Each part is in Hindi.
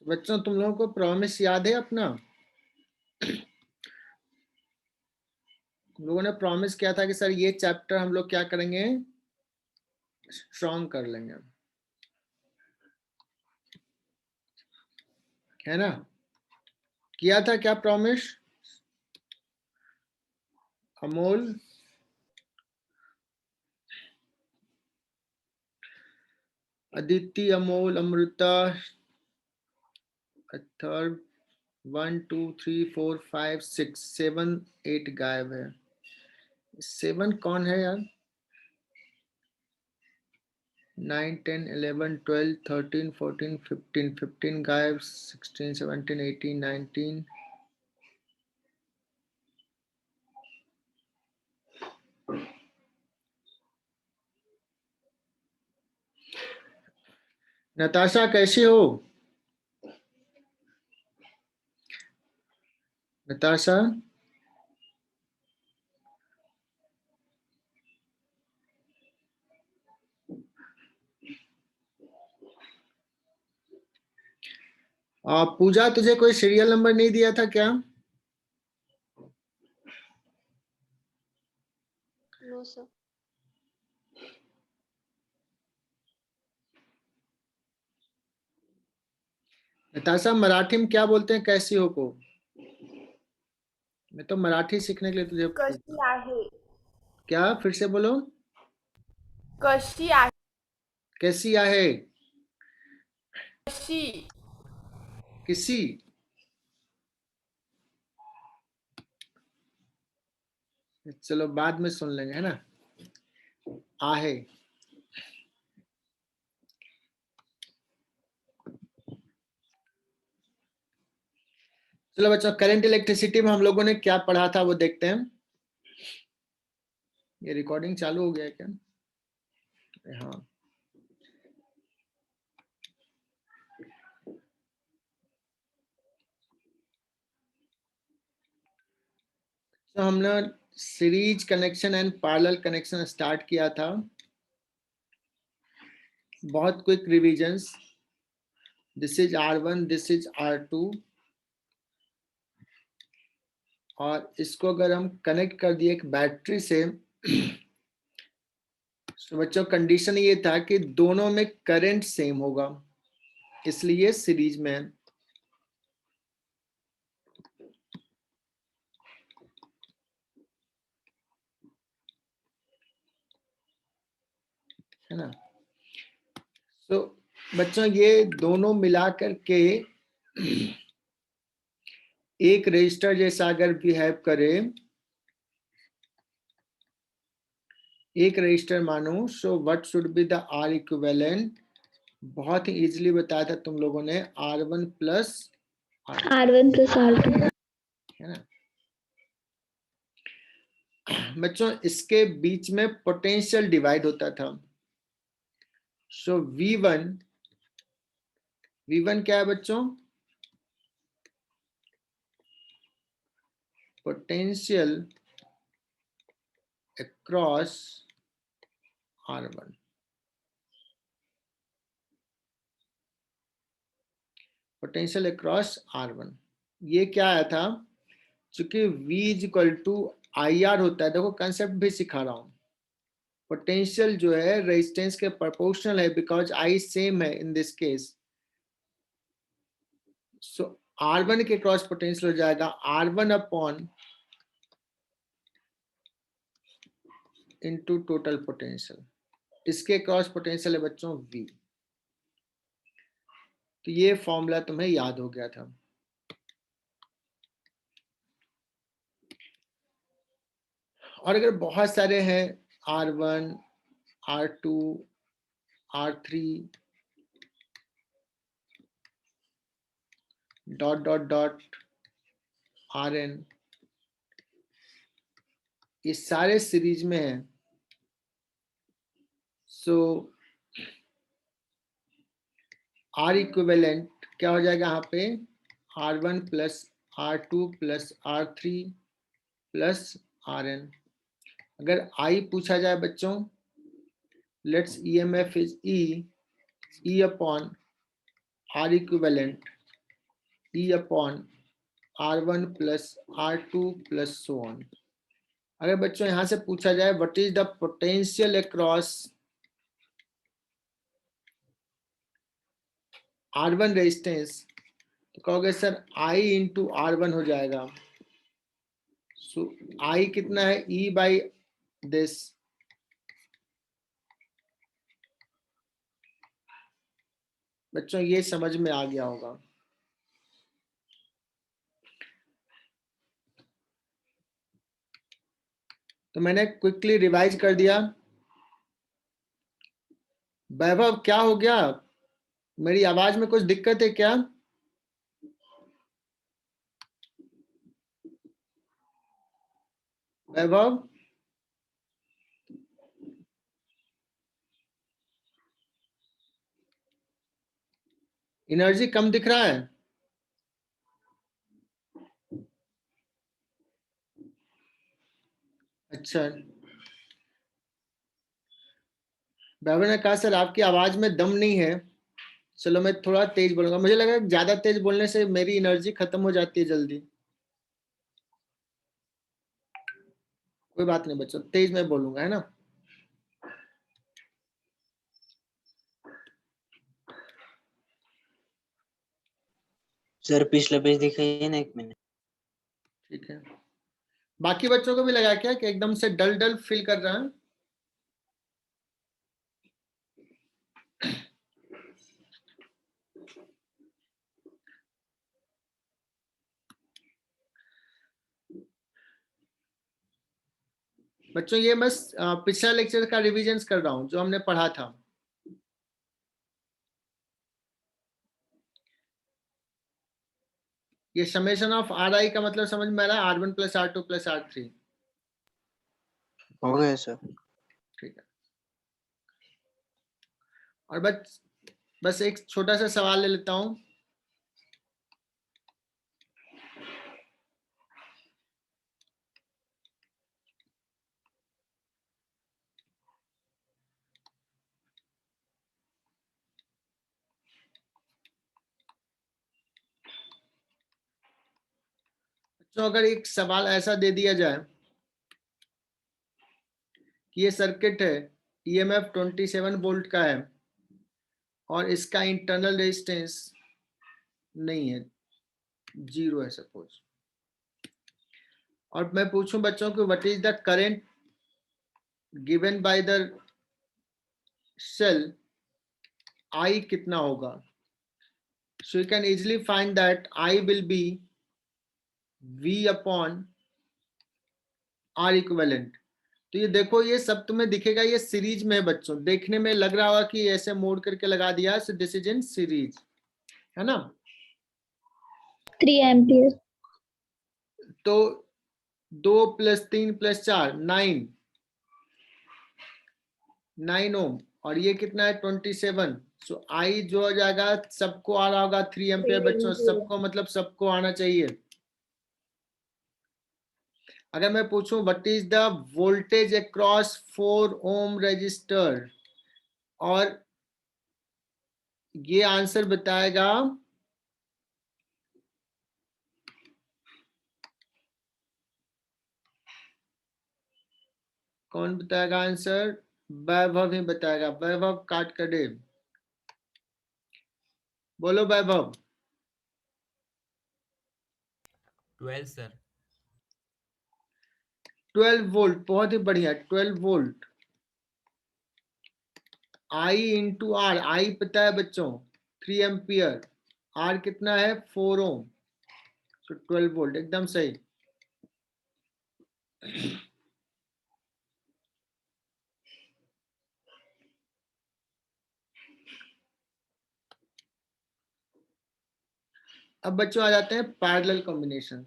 बच्चों तुम लोगों को प्रॉमिस याद है अपना? लोगों ने प्रॉमिस किया था कि सर ये चैप्टर हम लोग क्या करेंगे, स्ट्रॉन्ग कर लेंगे, है ना? किया था क्या प्रॉमिस अमोल? अदिति, अमोल, अमृता, अथर्व, 1 2 3 4 5 6 7 8 गायब है। 7 कौन है यार? 9 10 11 12 13 14 15 15 गायब, 16 17 18 19। नताशा कैसी हो? नताशा पूजा तुझे कोई सीरियल नंबर नहीं दिया था क्या? No sir. नताशा मराठी में क्या बोलते हैं कैसी हो को? मैं तो मराठी सीखने के लिए तुझे कशी आहे? क्या फिर से बोलो? कशी आहे? कैसी आहे? कशी? किसी? चलो बाद में सुन लेंगे, है ना? आहे। चलो बच्चों, करंट इलेक्ट्रिसिटी में हम लोगों ने क्या पढ़ा था वो देखते हैं। ये रिकॉर्डिंग चालू हो गया है क्या? हाँ। तो हमने series connection and parallel connection start किया था। बहुत quick revisions. This is R1, this is R2, और इसको अगर हम कनेक्ट कर दिए एक बैटरी से तो बच्चों कंडीशन ये था कि दोनों में करंट सेम होगा, इसलिए सीरीज में है ना। तो बच्चों ये दोनों मिलाकर के एक रजिस्टर जैसा अगर बिहेव करे, एक रजिस्टर मानो, so what should be the R equivalent? बहुत ही इजीली बताया था तुम लोगों ने, R1 plus R1 plus R2, है ना। बच्चों इसके बीच में पोटेंशियल डिवाइड होता था। सो V1 क्या है बच्चों? Potential across R1। Potential across R1, ये क्या आया था? चूंकि V is equal to IR होता है, देखो कंसेप्ट भी सिखा रहा हूं। पोटेंशियल जो है रेजिस्टेंस के प्रोपोर्शनल है, बिकॉज I सेम है in this case. So R1 के क्रॉस पोटेंशियल हो जाएगा R1 upon into total potential. इसके क्रॉस पोटेंशियल है बच्चों V। तो ये फॉर्मूला तुम्हें याद हो गया था। और अगर बहुत सारे हैं, R1, R2, R3 dot dot dot Rn, ये सारे सीरीज में है। सो R इक्विवेलेंट क्या हो जाएगा यहाँ पे? R1 plus R2 plus R3 plus Rn। अगर I पूछा जाए बच्चों, let's EMF is E upon R equivalent, E upon R1 plus R2 plus so on. अगर बच्चों यहां से पूछा जाए what is the potential across R1 resistance, तो कहोगे सर I इंटू R1 हो जाएगा। सो I कितना है, E बाई दिस। बच्चों ये समझ में आ गया होगा। तो मैंने क्विकली रिवाइज कर दिया। वैभव क्या हो गया, मेरी आवाज में कुछ दिक्कत है क्या? वैभव, एनर्जी कम दिख रहा है? अच्छा, वैभव ने कहा सर आपकी आवाज में दम नहीं है। चलो मैं थोड़ा तेज बोलूंगा, मुझे लगा ज्यादा तेज बोलने से मेरी एनर्जी खत्म हो जाती है जल्दी। कोई बात नहीं बच्चों, तेज मैं बोलूंगा, है ना। सर पिछला पेज दिखाइए ना, एक मिनट। ठीक है, बाकी बच्चों को भी लगा क्या कि एकदम से डल डल फील कर रहा है? बच्चों ये बस पिछला लेक्चर का रिवीजन कर रहा हूं जो हमने पढ़ा था। ये समेशन ऑफ आर आई का मतलब समझ में आ रहा है, R1 plus R2 plus R3। हो गया सर। ठीक है, और बस एक छोटा सा सवाल ले लेता हूं। तो अगर एक सवाल ऐसा दे दिया जाए कि ये सर्किट है, ईएमएफ 27 वोल्ट का है और इसका इंटरनल रेजिस्टेंस नहीं है, 0 है सपोज, और मैं पूछूं बच्चों को what is the current given by the cell, I कितना होगा? So you can easily find that I will be V upon R equivalent. तो ये देखो, ये सब तुम्हें दिखेगा, ये सीरीज में है बच्चों, देखने में लग रहा होगा कि ऐसे मोड़ करके लगा दिया, so this is in series, है ना। 3 एम्पियर। तो 2 प्लस 3 प्लस 4 9 ओम, और ये कितना है 27। सो आई जो हो जाएगा, सबको आ रहा होगा 3 एम्पियर बच्चों, सबको मतलब सबको आना चाहिए। अगर मैं पूछूं what is the voltage across 4 ohm resistor, और ये आंसर बताएगा कौन, बताएगा आंसर? वैभव ही बताएगा। वैभव काट कर दे, बोलो वैभव। 12 सर। 12 वोल्ट, बहुत ही बढ़िया, 12 वोल्ट। आई इंटू आर, आई पता है बच्चों 3 एम्पियर, आर कितना है 4 ओम, सो 12 वोल्ट, एकदम सही। अब बच्चों आ जाते हैं पैरेलल कॉम्बिनेशन।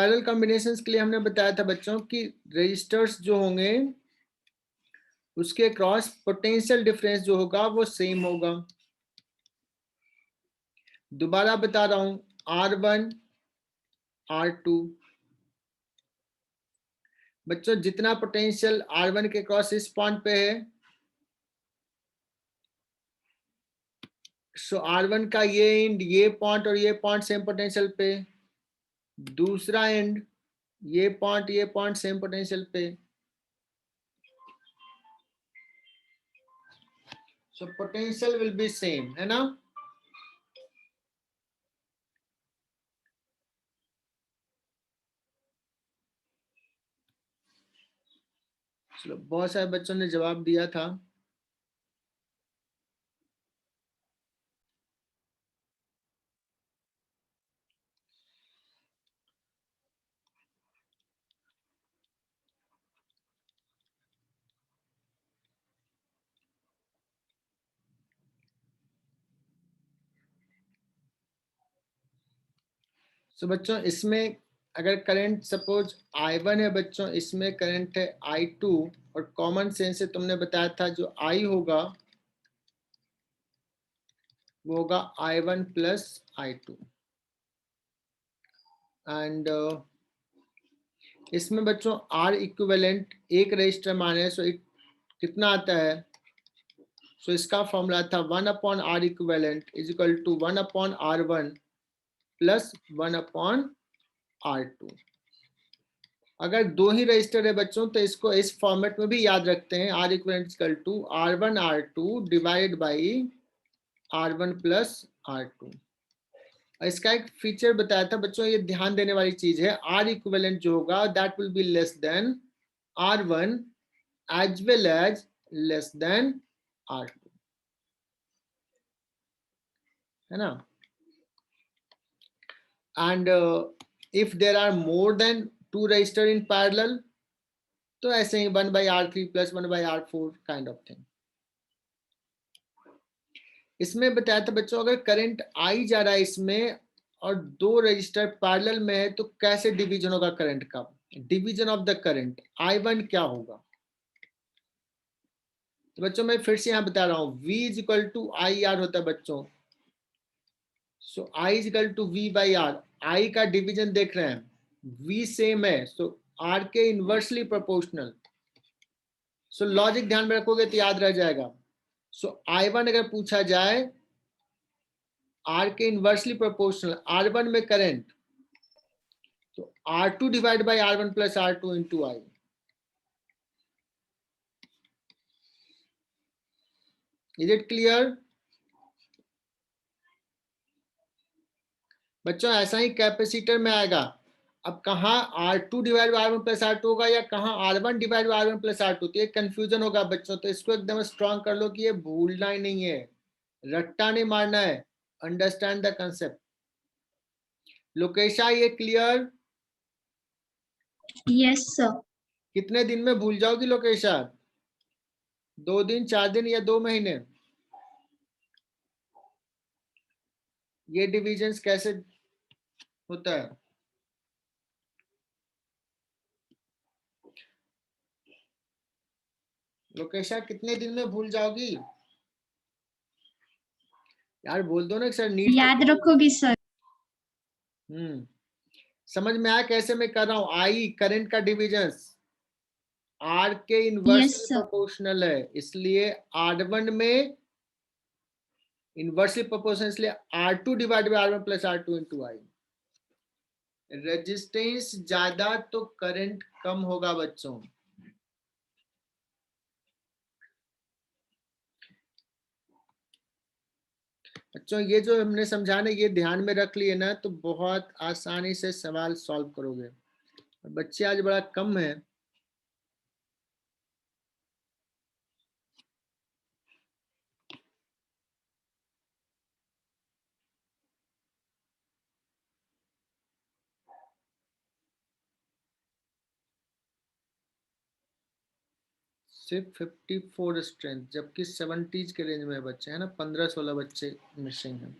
पैरेलल कॉम्बिनेशंस के लिए हमने बताया था बच्चों कि रजिस्टर्स जो होंगे उसके क्रॉस पोटेंशियल डिफरेंस जो होगा वो सेम होगा। दोबारा बता रहा हूं, R1 R2 बच्चों जितना पोटेंशियल R1 के क्रॉस इस पॉइंट पे है, सो R1 का ये एंड, ये पॉइंट और ये पॉइंट सेम पोटेंशियल पे, दूसरा एंड ये पॉइंट सेम पोटेंशियल पे। So potential will be same, है ना। चलो, बहुत सारे बच्चों ने जवाब दिया था। सो बच्चों इसमें अगर करंट सपोज I1 है बच्चों, इसमें करंट है I2 और कॉमन सेंस से तुमने बताया था जो I होगा वो होगा I1 प्लस I2 एंड इसमें बच्चों R इक्विवेलेंट एक रजिस्टर माने, सो कितना आता है, सो इसका फॉर्मूला था 1/R equivalent is equal to 1/R1 plus 1/R2। अगर दो ही रजिस्टर है बच्चों तो इसको इस फॉर्मेट में भी याद रखते हैं, R equivalent equal to R1 R2 divide by R1 plus R2। इसका एक फीचर बताया था बच्चों, ये ध्यान देने वाली चीज है, R इक्विवेलेंट जो होगा that will be less than R1 as well as less than R2, है ना। And if there are more than 2 resistor in parallel तो ऐसे ही 1/R3 plus 1/R4 kind of thing. इसमें बताया था बच्चों अगर करंट आई जा रहा है इसमें और दो रजिस्टर पैरेलल में है तो कैसे डिवीजन होगा करंट का, division of the current I1 क्या होगा। तो बच्चों मैं फिर से यहां बता रहा हूं, V is equal to IR होता है बच्चों, so I is equal to V/R। I का डिवीजन देख रहे हैं, V सेम है, सो R के इनवर्सली प्रोपोर्शनल। सो लॉजिक ध्यान में रखोगे तो याद रह जाएगा। सो I1 अगर पूछा जाए R के इनवर्सली प्रोपोर्शनल, R1 में करंट तो R2 divide by R1 plus R2 into I। Is it clear बच्चों। ऐसा ही कैपेसिटर में आएगा, अब कहाँ R2 divide by R1 plus R2 होगा या कहाँ R1 divide by R1 plus R2, तो ये कंफ्यूजन होगा बच्चों। तो इसको एकदम स्ट्रॉन्ग कर लो कि ये भूलना ही नहीं है, रट्टा नहीं मारना है, अंडरस्टैंड द कंसेप्ट। लोकेशा ये क्लियर? Yes sir. कितने दिन में भूल जाओगी लोकेशा, 2 दिन 4 दिन या 2 महीने? ये डिविजन्स कैसे होता है? लोकेशा कितने दिन में भूल जाओगी यार, बोल दो ना सर नीट। याद रखोगी सर। समझ में आया कैसे मैं कर रहा हूं। आई करंट का डिविजन R के यस इनवर्सली सर। प्रोपोर्शनल है, इसलिए R1 में इनवर्सली प्रोपोर्शनल, इसलिए R2 divide by R1 plus R2 into I। Resistance ज्यादा तो करंट कम होगा बच्चों। बच्चों ये जो हमने समझा ना, ये ध्यान में रख लिए ना तो बहुत आसानी से सवाल सॉल्व करोगे। बच्चे आज बड़ा कम है। सिर्फ 54 स्ट्रेंथ, जबकि 70s के रेंज में बच्चे हैं ना, 15-16 बच्चे मिसिंग हैं।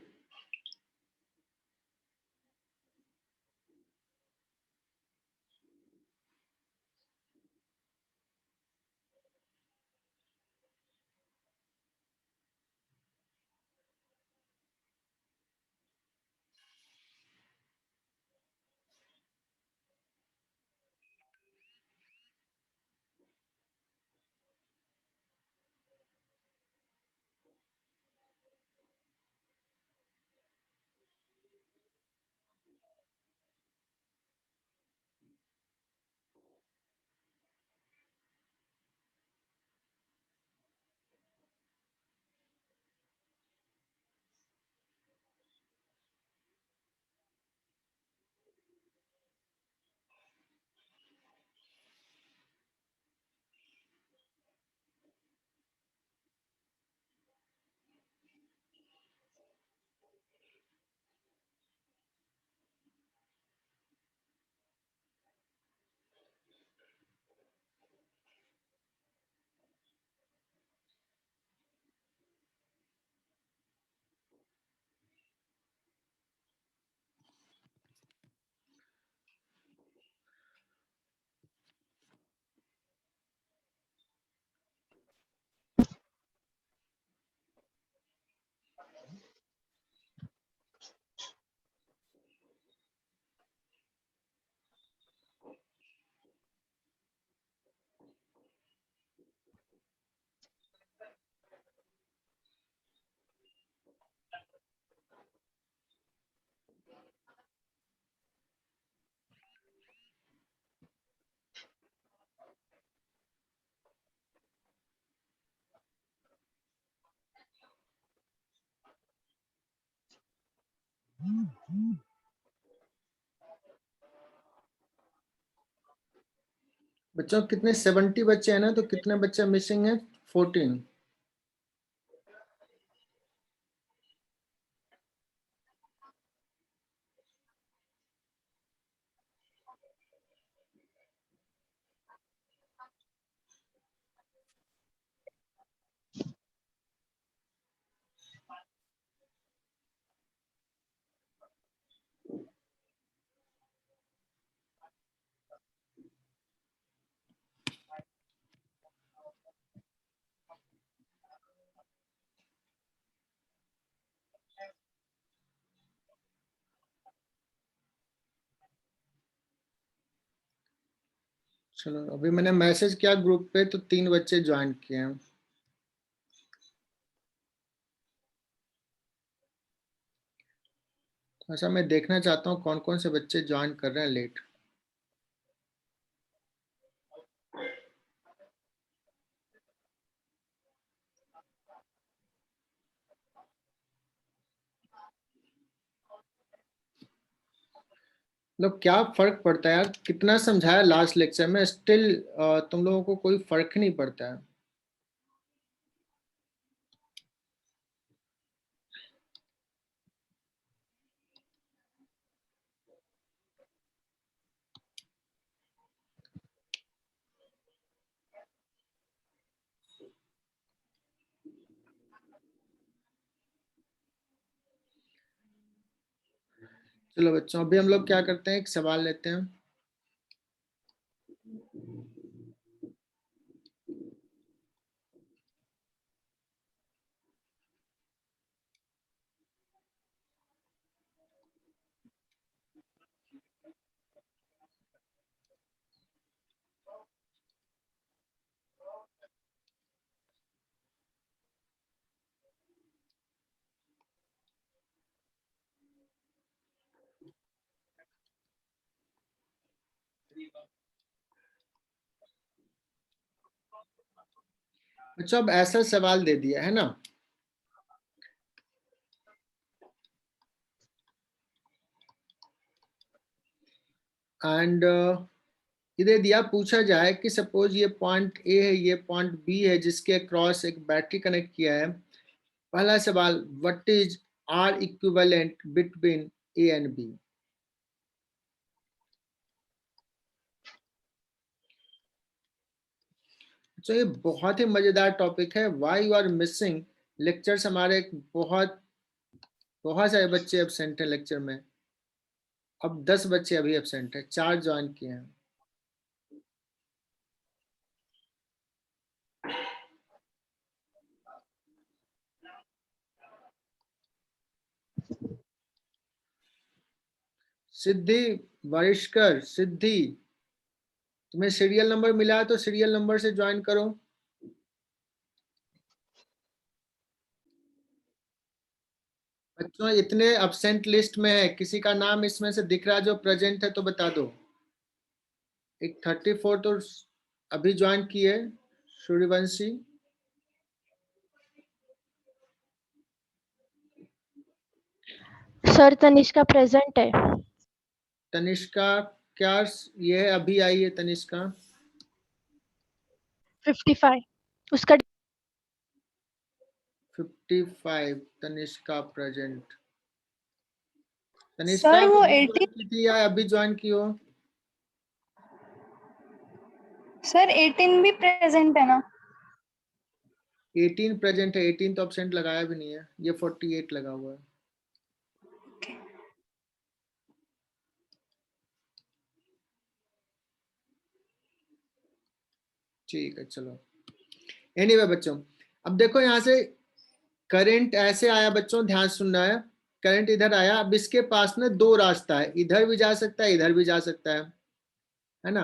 बच्चों कितने 70 बच्चे हैं ना, तो कितने बच्चे मिसिंग है? 14। चलो, अभी मैंने मैसेज किया ग्रुप पे, तो 3 बच्चे ज्वाइन किए हैं। अच्छा, मैं देखना चाहता हूँ कौन कौन से बच्चे ज्वाइन कर रहे हैं लेट। लोग, क्या फर्क पड़ता है यार, कितना समझाया लास्ट लेक्चर में, स्टिल तुम लोगों को कोई फर्क नहीं पड़ता है। चलो बच्चों, अभी हम लोग क्या करते हैं, एक सवाल लेते हैं। बच्चों, अब ऐसा सवाल दे दिया है ना, एंड ये दे दिया, पूछा जाए कि सपोज ये पॉइंट ए है, ये पॉइंट बी है, जिसके अक्रॉस एक बैटरी कनेक्ट किया है। पहला सवाल, what is R equivalent between A and B? तो ये बहुत ही मजेदार टॉपिक है। Why you are missing lectures? हमारे बहुत बहुत सारे बच्चे एब्सेंट हैं लेक्चर में। अब 10 बच्चे अभी एब्सेंट है, 4 ज्वाइन किए हैं। सिद्धि, वरिष्कर, सिद्धि, तुम्हें सीरियल नंबर मिला है तो सीरियल नंबर से ज्वाइन करो। बच्चों, इतने एब्सेंट लिस्ट में है, किसी का नाम इसमें से दिख रहा है जो प्रेजेंट है तो बता दो। एक 34 तो अभी ज्वाइन किए, सूर्यवंशी। सर तनिष्का प्रेजेंट है। तनिष्का, क्या ये है? अभी आई है तनिष्का। 55 उसका 55 तनिष्का प्रेजेंट। तनिष्का सर वो अभी 18 ज्वाइन की थी या अभी ज्वाइन की हो? सर 18 भी प्रेजेंट है ना? 18 प्रेजेंट है, 18 तो एब्सेंट लगाया भी नहीं है, ये 48 लगा हुआ है। ठीक है, चलो। एनीवे बच्चों, अब देखो यहाँ से करंट ऐसे आया, बच्चों ध्यान सुनना है। करंट इधर आया, अब इसके पास में 2 रास्ता है, इधर भी जा सकता है, इधर भी जा सकता है ना।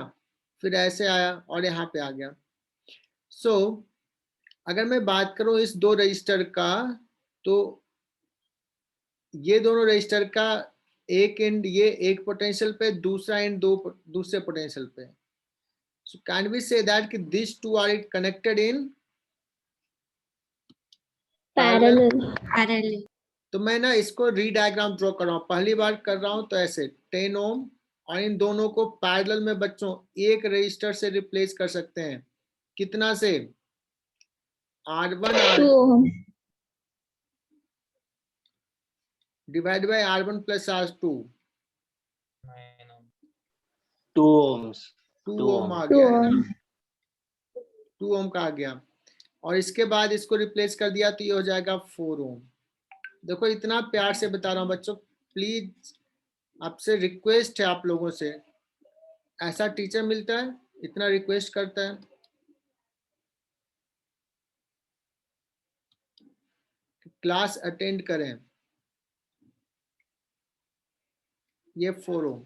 फिर ऐसे आया और यहाँ पे आ गया। सो अगर मैं बात करूं इस 2 रजिस्टर का, तो ये दोनों रजिस्टर का एक एंड ये एक पोटेंशियल पे, दूसरा एंड दूसरे पोटेंशियल पे। So can we say that कि this two are it connected in parallel. Parallel. तो मैं ना इसको रीडायग्राम ड्रॉ कर रहा हूँ, पहली बार कर रहा हूँ, तो ऐसे 10 ओम और इन दोनों को पैरेलल में बच्चों एक रजिस्टर से रिप्लेस कर सकते हैं। कितना से? R1 2 ohm. Divide by R1 plus R2, 2 ohms. 2 2 ohm आ ohm. 2 गया है ना, ohm. 2 ओम का आ गया, और इसके बाद इसको रिप्लेस कर दिया तो ये हो जाएगा 4 ओम। देखो इतना प्यार से बता रहा हूँ बच्चों, प्लीज आपसे रिक्वेस्ट है, आप लोगों से, ऐसा टीचर मिलता है इतना रिक्वेस्ट करता है, क्लास अटेंड करें। ये 4 ओम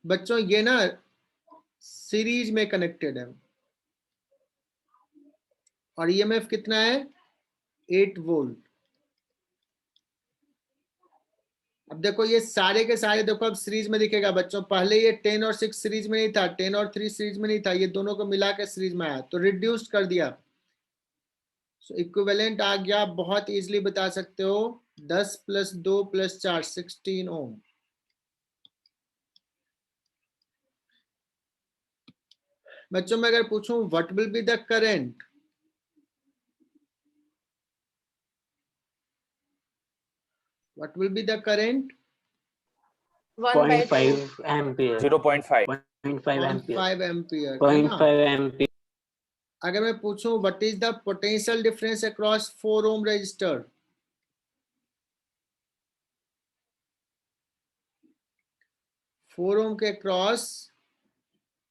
बच्चों, ये ना सीरीज में कनेक्टेड है, और ईएमएफ कितना है? 8 वोल्ट। अब देखो ये सारे के सारे देखो अब सीरीज में दिखेगा बच्चों, पहले ये 10 और 6 सीरीज में नहीं था, 10 और 3 सीरीज में नहीं था, ये दोनों को मिला के सीरीज में आया, तो रिड्यूस्ड कर दिया, सो इक्विवेलेंट आ गया। बहुत इजीली बता सकते हो, 10 प्लस 2 प्लस 4 16 ओम। बच्चों मैं अगर पूछूं what will be the current, what will be the current? 0.5 ampere. 0.5. 0.5 ampere. 5 ampere है ना। 0.5 ampere. अगर मैं पूछूं what is the potential difference across 4 ohm resistor, 4 ohm के क्रॉस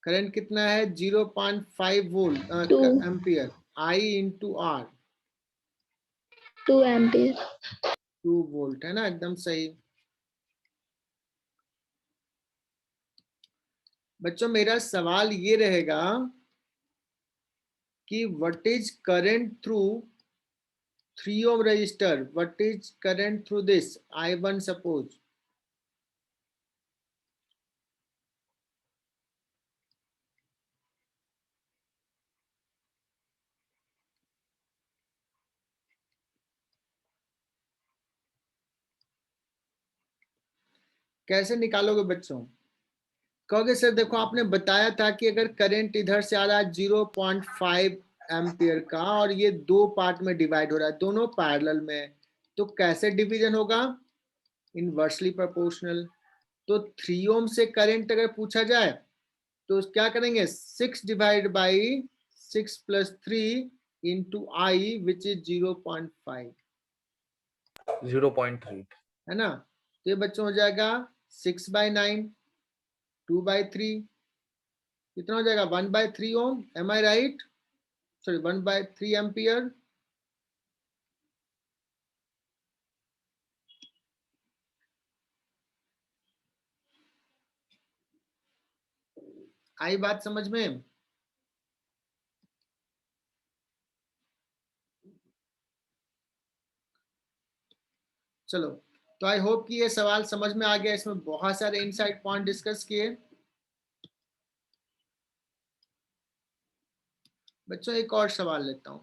करंट कितना है? 0.5 volt 2 ampere, I into R, 2 ampere. 2 volt है ना, एकदम सही। बच्चों मेरा सवाल ये रहेगा कि what is current through 3 ohm resistor, what is current through this I1 suppose. कैसे निकालोगे बच्चों? कहोगे सर देखो आपने बताया था कि अगर करंट इधर से आ रहा है 0.5 एम्पियर का और ये दो पार्ट में डिवाइड हो रहा है, दोनों पैरेलल में, तो कैसे डिवीजन होगा? Inversely proportional. तो 3 ओम से करंट अगर पूछा जाए तो क्या करेंगे? 6 divide by 6 plus 3 into I which is 0.5 0.3. है ना। तो ये बच्चों हो जाएगा 6/9, 2/3, कितना हो जाएगा? 1/3 ohm. Am I right? Sorry 1/3 ampere. आई बात समझ में? चलो, तो आई होप कि ये सवाल समझ में आ गया, इसमें बहुत सारे इनसाइड पॉइंट डिस्कस किए। बच्चों एक और सवाल लेता हूं।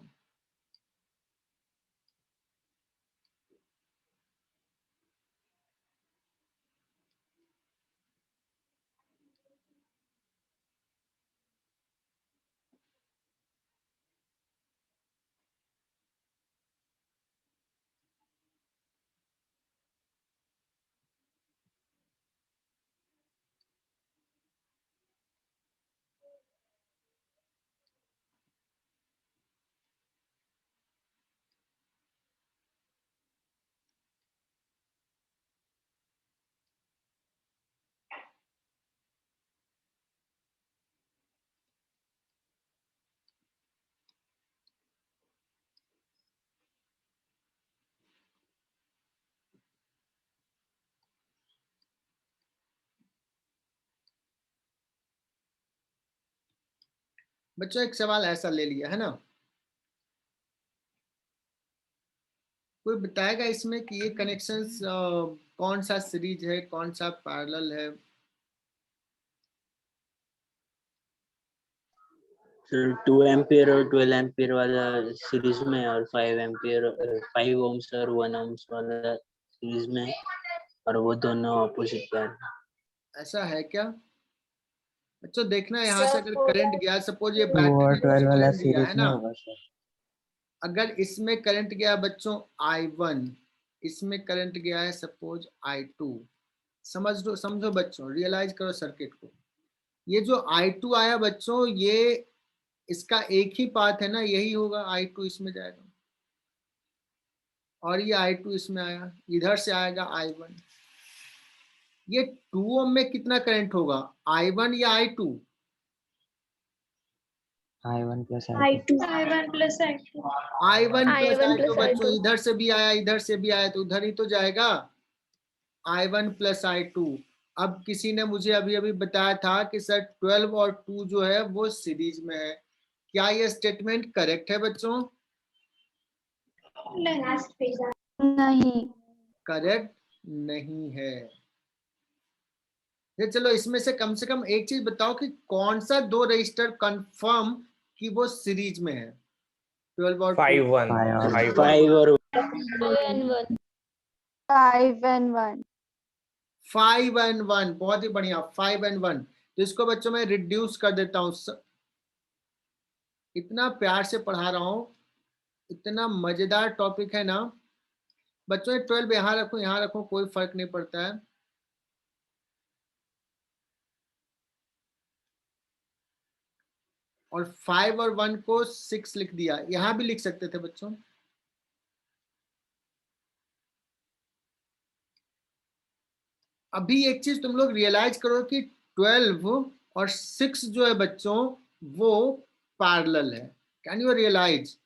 बच्चों एक सवाल ऐसा ले लिया है ना, कोई बताएगा इसमें कि ये कनेक्शंस कौन सा सीरीज है, कौन सा पैरेलल है? सर 2 एम्पियर और 12 एम्पियर वाला सीरीज में, और 5 एम्पियर 5 ohms और 1 ohms वाला सीरीज में है और वो दोनों ऑपोजिट पैर। ऐसा है क्या बच्चों? देखना यहाँ से अगर Sir, करंट गया, सपोज ये वो बैटरी ने 12 वाला करंट दिया है सीरीज में ना, होगा सर। अगर इसमें करंट गया बच्चों I1, इसमें करंट गया है सपोज I2, समझो बच्चों, रियलाइज करो सर्किट को। ये जो I2 आया बच्चों, ये इसका एक ही पाथ है ना, यही होगा, I2 इसमें जाएगा और ये I2 इसमें आया, इधर से आएगा I1। ये 2 ओम में कितना करंट होगा, I1 या I2? I1 plus I2 I1 plus I2 I1 plus I1 I2 plus बच्चों, I2 इधर से भी आया, इधर से भी आया, तो उधर ही तो जाएगा, I1 प्लस I2। अब किसी ने मुझे अभी अभी बताया था कि सर 12 और 2 जो है वो सीरीज में है। क्या ये स्टेटमेंट करेक्ट है बच्चों? नहीं। करेक्ट नहीं है। ये चलो इसमें से कम एक चीज बताओ कि कौन सा दो रजिस्टर कंफर्म कि वो सीरीज में है, 12 और 5 1 5 5 और 5 and 1 5 and 1 5 and 1, बहुत ही बढ़िया, 5 and 1। तो इसको बच्चों में रिड्यूस कर देता हूँ, इतना प्यार से पढ़ा रहा हूँ, इतना मजेदार टॉपिक है ना बच्चों। 12 यहाँ रखो, कोई फर्क नहीं पड़ता है। और 5 और 1 को 6 लिख दिया, यहां भी लिख सकते थे बच्चों। अभी एक चीज तुम लोग रियलाइज करो कि 12 और 6 जो है बच्चों वो पैरेलल है। Can you realise?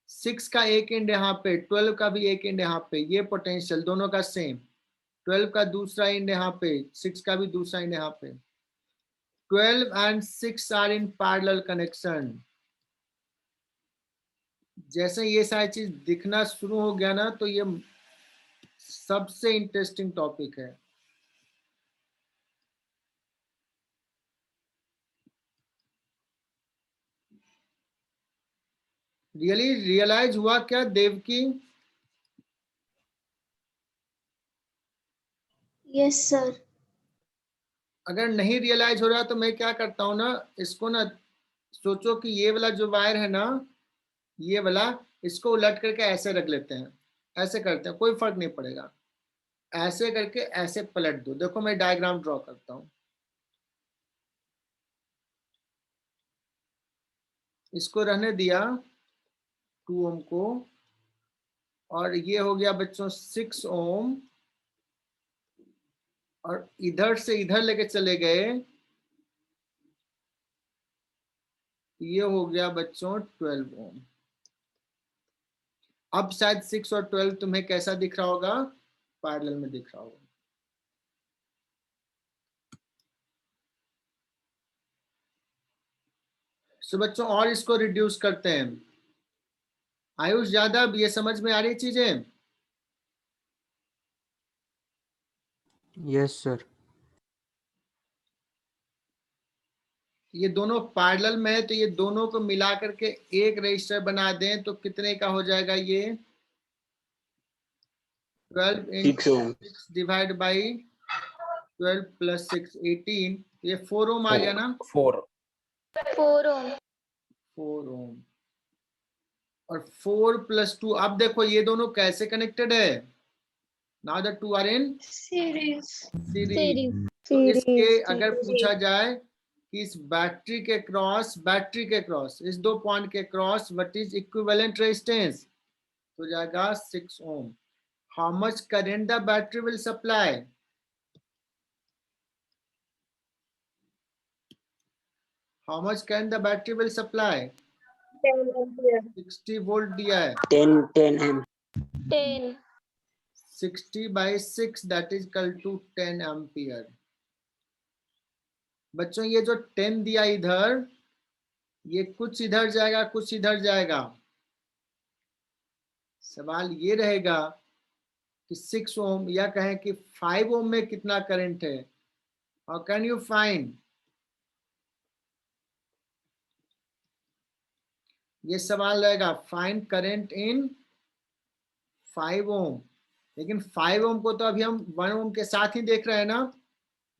6 का एक एंड यहाँ पे, 12 का भी एक एंड यहाँ पे, ये पोटेंशियल दोनों का सेम। 12 का दूसरा एंड यहाँ पे, 6 का भी दूसरा एंड यहाँ पे। 12 and 6 are in parallel connection। जैसे ये सारी चीज दिखना शुरू हो गया ना, तो ये सबसे इंटरेस्टिंग टॉपिक है। रियली रियलाइज हुआ क्या देवकी? yes sir। अगर नहीं रियलाइज हो रहा तो मैं क्या करता हूँ ना, इसको ना सोचो कि ये वाला जो वायर है ना, ये वाला, इसको उलट करके ऐसे रख लेते हैं, ऐसे करते हैं, कोई फर्क नहीं पड़ेगा। ऐसे करके ऐसे पलट दो। देखो मैं डायग्राम ड्रॉ करता हूँ, इसको रहने दिया 2 ओम को, और ये हो गया बच्चों 6 ओम, और इधर से इधर लेके चले गए, ये हो गया बच्चों 12 ओम। अब शायद 6 और 12 तुम्हें कैसा दिख रहा होगा, पैरेलल में दिख रहा होगा। सो बच्चों और इसको रिड्यूस करते हैं। आयुष यादव, ये समझ में आ रही चीजें? Yes sir. ये दोनों पैरेलल में है, तो ये दोनों को मिला करके एक रजिस्टर बना दें तो कितने का हो जाएगा ये? 12 6 ओम। 6 डिवाइड बाई 12 प्लस 6 18, ये 4 ओम आ गया ना? 4 4 ohm 4 ओम और 4 प्लस 2। अब देखो ये दोनों कैसे कनेक्टेड है, now the two are in series series. series तो इसके अगर पूछा जाए कि इस बैटरी के क्रॉस इस दो पॉइंट के cross what is equivalent resistance, तो जाएगा 6 ohm. How much current the battery will supply? How much current the battery will supply? 60 volt दिया है, 10 एम। 10 60 by 6 that is equal to 10 ampere. बच्चों ये जो 10 दिया इधर, ये कुछ इधर जाएगा, कुछ इधर जाएगा। सवाल ये रहेगा कि 6 ओम या कहें कि 5 ओम में कितना करंट है? How can you find? ये सवाल रहेगा, फाइंड करंट इन 5 ओम। लेकिन 5 ओम को तो अभी हम 1 ओम के साथ ही देख रहे हैं ना,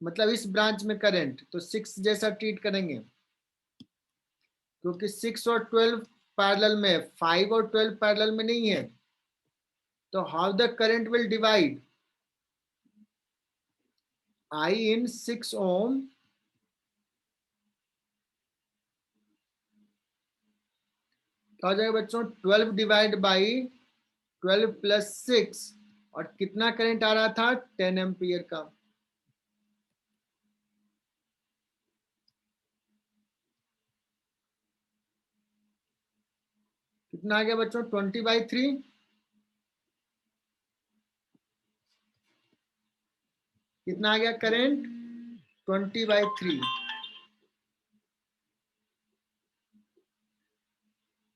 मतलब इस ब्रांच में करंट, तो 6 जैसा ट्रीट करेंगे, क्योंकि 6 और 12 पैरेलल में, 5 और 12 पैरेलल में नहीं है, तो how the current will divide, I in 6 ohm क्या हो जाएगा बच्चों, 12 डिवाइड बाई 12 प्लस 6, और कितना करंट आ रहा था, 10 एम्पियर का। कितना आ गया बच्चों, 20/3, कितना आ गया करंट, 20/3।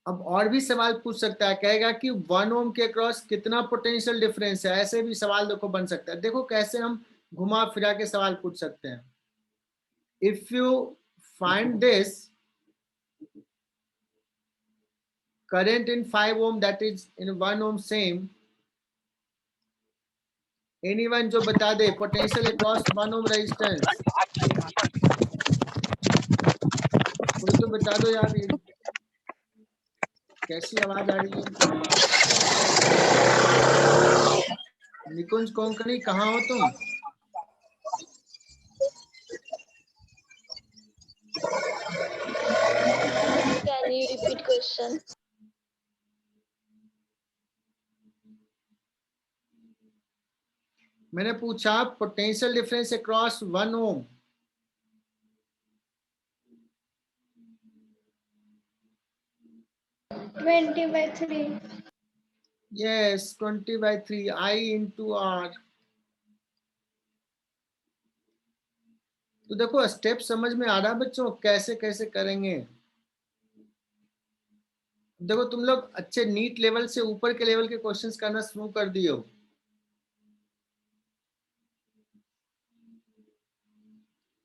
अब और भी सवाल पूछ सकता है, कहेगा कि 1 ओम के क्रॉस कितना पोटेंशियल डिफरेंस है, ऐसे भी सवाल देखो बन सकता है। देखो कैसे हम घुमा फिरा के सवाल पूछ सकते हैं। If you find this current in 5 ohm that is in 1 ohm same, anyone जो बता दे potential across 1 ohm resistance, कोई तो बता दो यार, ये कैसी आवाज आ रही है। निकुंज कोंकणी कहाँ हो तुम? Can you repeat question? मैंने पूछा potential difference across 1 ohm, twenty by three. Yes 20/3 I into R। तो देखो स्टेप समझ में आ रहा है बच्चों, कैसे कैसे करेंगे। देखो तुम लोग अच्छे नीट लेवल से ऊपर के लेवल के क्वेश्चंस करना शुरू कर दिए हो।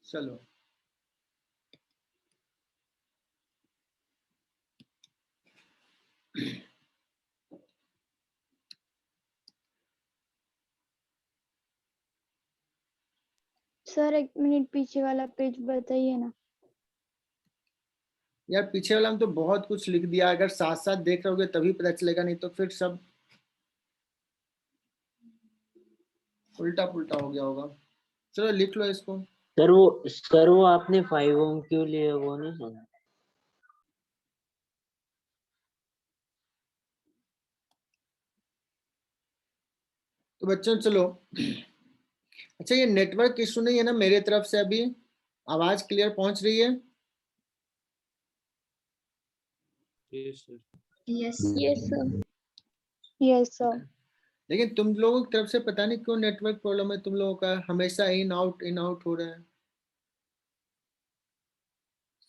चलो सर 1 मिनट पीछे वाला पेज बताइए ना। यार पीछे वाला में तो बहुत कुछ लिख दिया, अगर साथ साथ देख रहोगे तभी पता चलेगा, नहीं तो फिर सब उल्टा पुल्टा हो गया होगा। चलो लिख लो इसको। सर वो आपने 5 ओम क्यों लिया, वो नहीं सुना। तो बच्चों चलो, अच्छा ये नेटवर्क इशू नहीं है ना मेरे तरफ से, अभी आवाज क्लियर पहुंच रही है? Yes, sir. Yes sir. लेकिन तुम लोगों की तरफ से पता नहीं क्यों नेटवर्क प्रॉब्लम है, तुम लोगों का हमेशा इन आउट हो रहा है।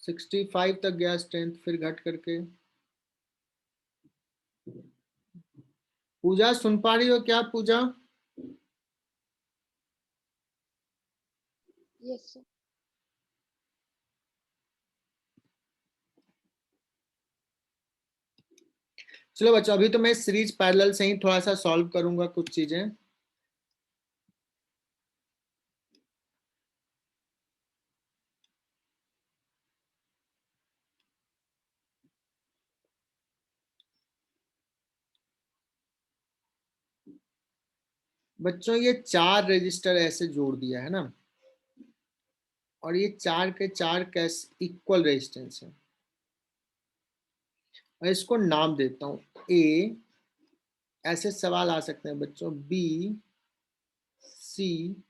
65 तक गया स्ट्रेंथ, फिर घट करके। पूजा सुन पा रही हो क्या पूजा? Yes, sir. चलो बच्चों अभी तो मैं सीरीज पैरेलल से ही थोड़ा सा सॉल्व करूंगा कुछ चीजें। बच्चों ये 4 रजिस्टर ऐसे जोड़ दिया है ना, और ये 4 के 4 कैस इक्वल रेजिस्टेंस है, और इसको नाम देता हूं ए। ऐसे सवाल आ सकते हैं बच्चों, बी, सी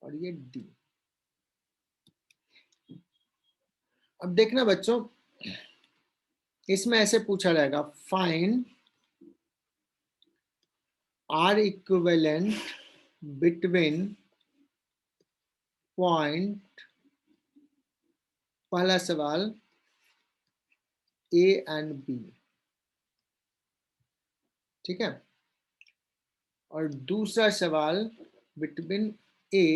और ये डी। अब देखना बच्चों, इसमें ऐसे पूछा रहेगा, find R equivalent between point, पहला सवाल ए एंड बी, ठीक है, और दूसरा सवाल बिटवीन ए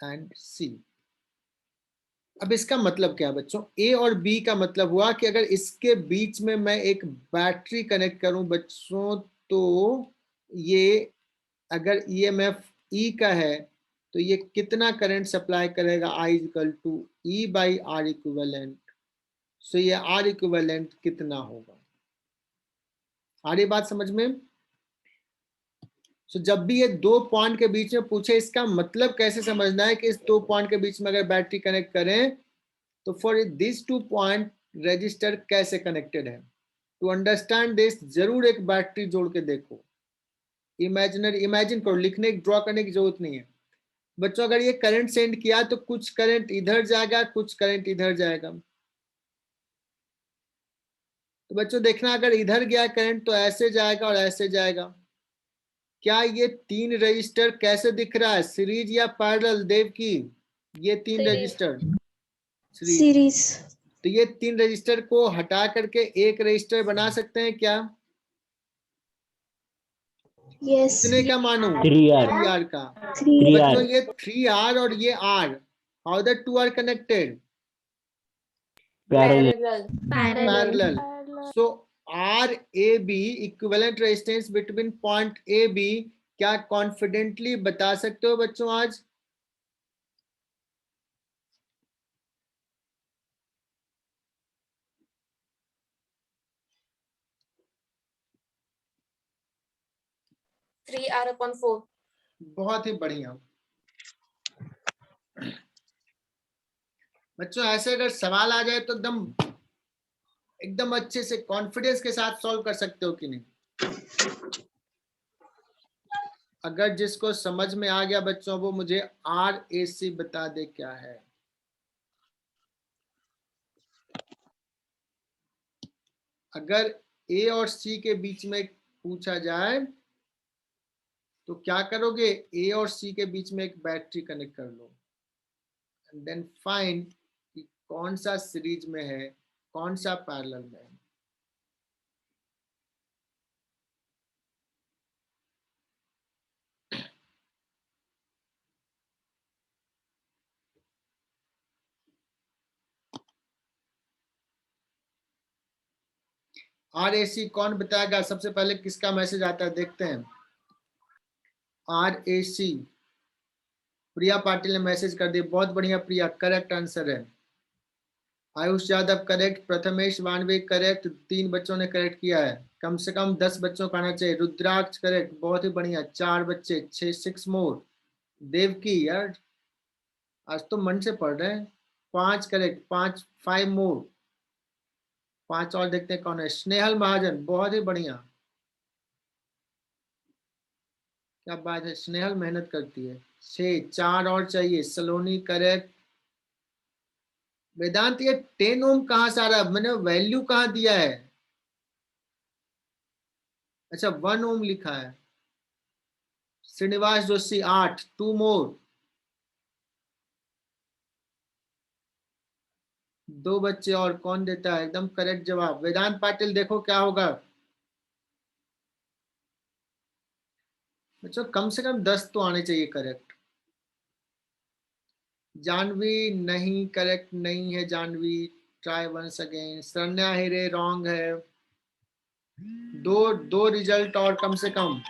एंड सी। अब इसका मतलब क्या है बच्चों, ए और बी का मतलब हुआ कि अगर इसके बीच में मैं एक बैटरी कनेक्ट करूं बच्चों, तो ये अगर EMF E का है तो ये कितना करंट सप्लाई करेगा, I equal to E by R equivalent. So ये R इक्विवेलेंट कितना होगा? आ रही बात समझ में? सो जब भी ये दो पॉइंट के बीच में पूछे, इसका मतलब कैसे समझना है कि इस दो पॉइंट के बीच में अगर बैटरी कनेक्ट करें तो फॉर दिस 2 पॉइंट रजिस्टर कैसे कनेक्टेड है। टू अंडरस्टैंड दिस जरूर एक बैटरी जोड़ के देखो, इमेजिन करो, लिखने ड्रॉ करने की जरूरत नहीं है बच्चों। अगर ये करंट सेंड किया तो कुछ करंट इधर जाएगा, कुछ करंट इधर जाएगा। तो बच्चों देखना, अगर इधर गया करंट तो ऐसे जाएगा और ऐसे जाएगा। क्या ये 3 रजिस्टर कैसे दिख रहा है, सीरीज या पैरेलल देव की? ये 3 Series. Register series. तो ये 3 रजिस्टर को हटा करके एक रजिस्टर बना सकते हैं क्या? यस। कितने का मानू? 3R 3R का। 3 बच्चों ये 3R और ये R, how the 2 R connected? Parallel. Parallel. So RAB equivalent resistance between point AB, क्या कॉन्फिडेंटली बता सकते हो बच्चों आज? Three R upon 4। बहुत ही बढ़िया बच्चों। ऐसे अगर सवाल आ जाए तो एकदम अच्छे से कॉन्फिडेंस के साथ सॉल्व कर सकते हो कि नहीं? अगर जिसको समझ में आ गया बच्चों वो मुझे RAC बता दे क्या है। अगर A और C के बीच में पूछा जाए तो क्या करोगे? A और C के बीच में एक बैटरी कनेक्ट कर लो एंड देन फाइंड कि कौन सा सीरीज में है, कौन सा पैरेलल में है। RAC कौन बताएगा? सबसे पहले किसका मैसेज आता है देखते हैं। RAC प्रिया पाटिल ने मैसेज कर दिया, बहुत बढ़िया प्रिया, करेक्ट आंसर है। आयुष यादव करेक्ट, प्रथमेश वानवे करेक्ट, 3 बच्चों ने करेक्ट किया है। कम से कम 10 बच्चों का आना चाहिए। रुद्राक्ष करेक्ट, बहुत ही बढ़िया, 4 बच्चे, 6 मोर। देवकी यार आज तो मन से पढ़ रहे हैं। 5 करेक्ट, 5 मोर, 5 और देखते हैं कौन है। स्नेहल महाजन, बहुत ही बढ़िया, क्या बात है, स्नेहल मेहनत करती है। 6, 4 और चाहिए। सलोनी करेक्ट। वेदांत ये 10 ओम कहाँ से आ रहा है? मैंने वैल्यू कहाँ दिया है? अच्छा 1 ओम लिखा है। श्रीनिवास जोशी 8, 2 मोर, 2 बच्चे और। कौन देता है एकदम करेक्ट जवाब? वेदांत पाटिल, देखो क्या होगा बच्चों, कम से कम 10 तो आने चाहिए करेक्ट। जानवी नहीं, करेक्ट नहीं है Janvi, try once again. Sharanya Hire wrong है। दो रिजल्ट और कम से कम।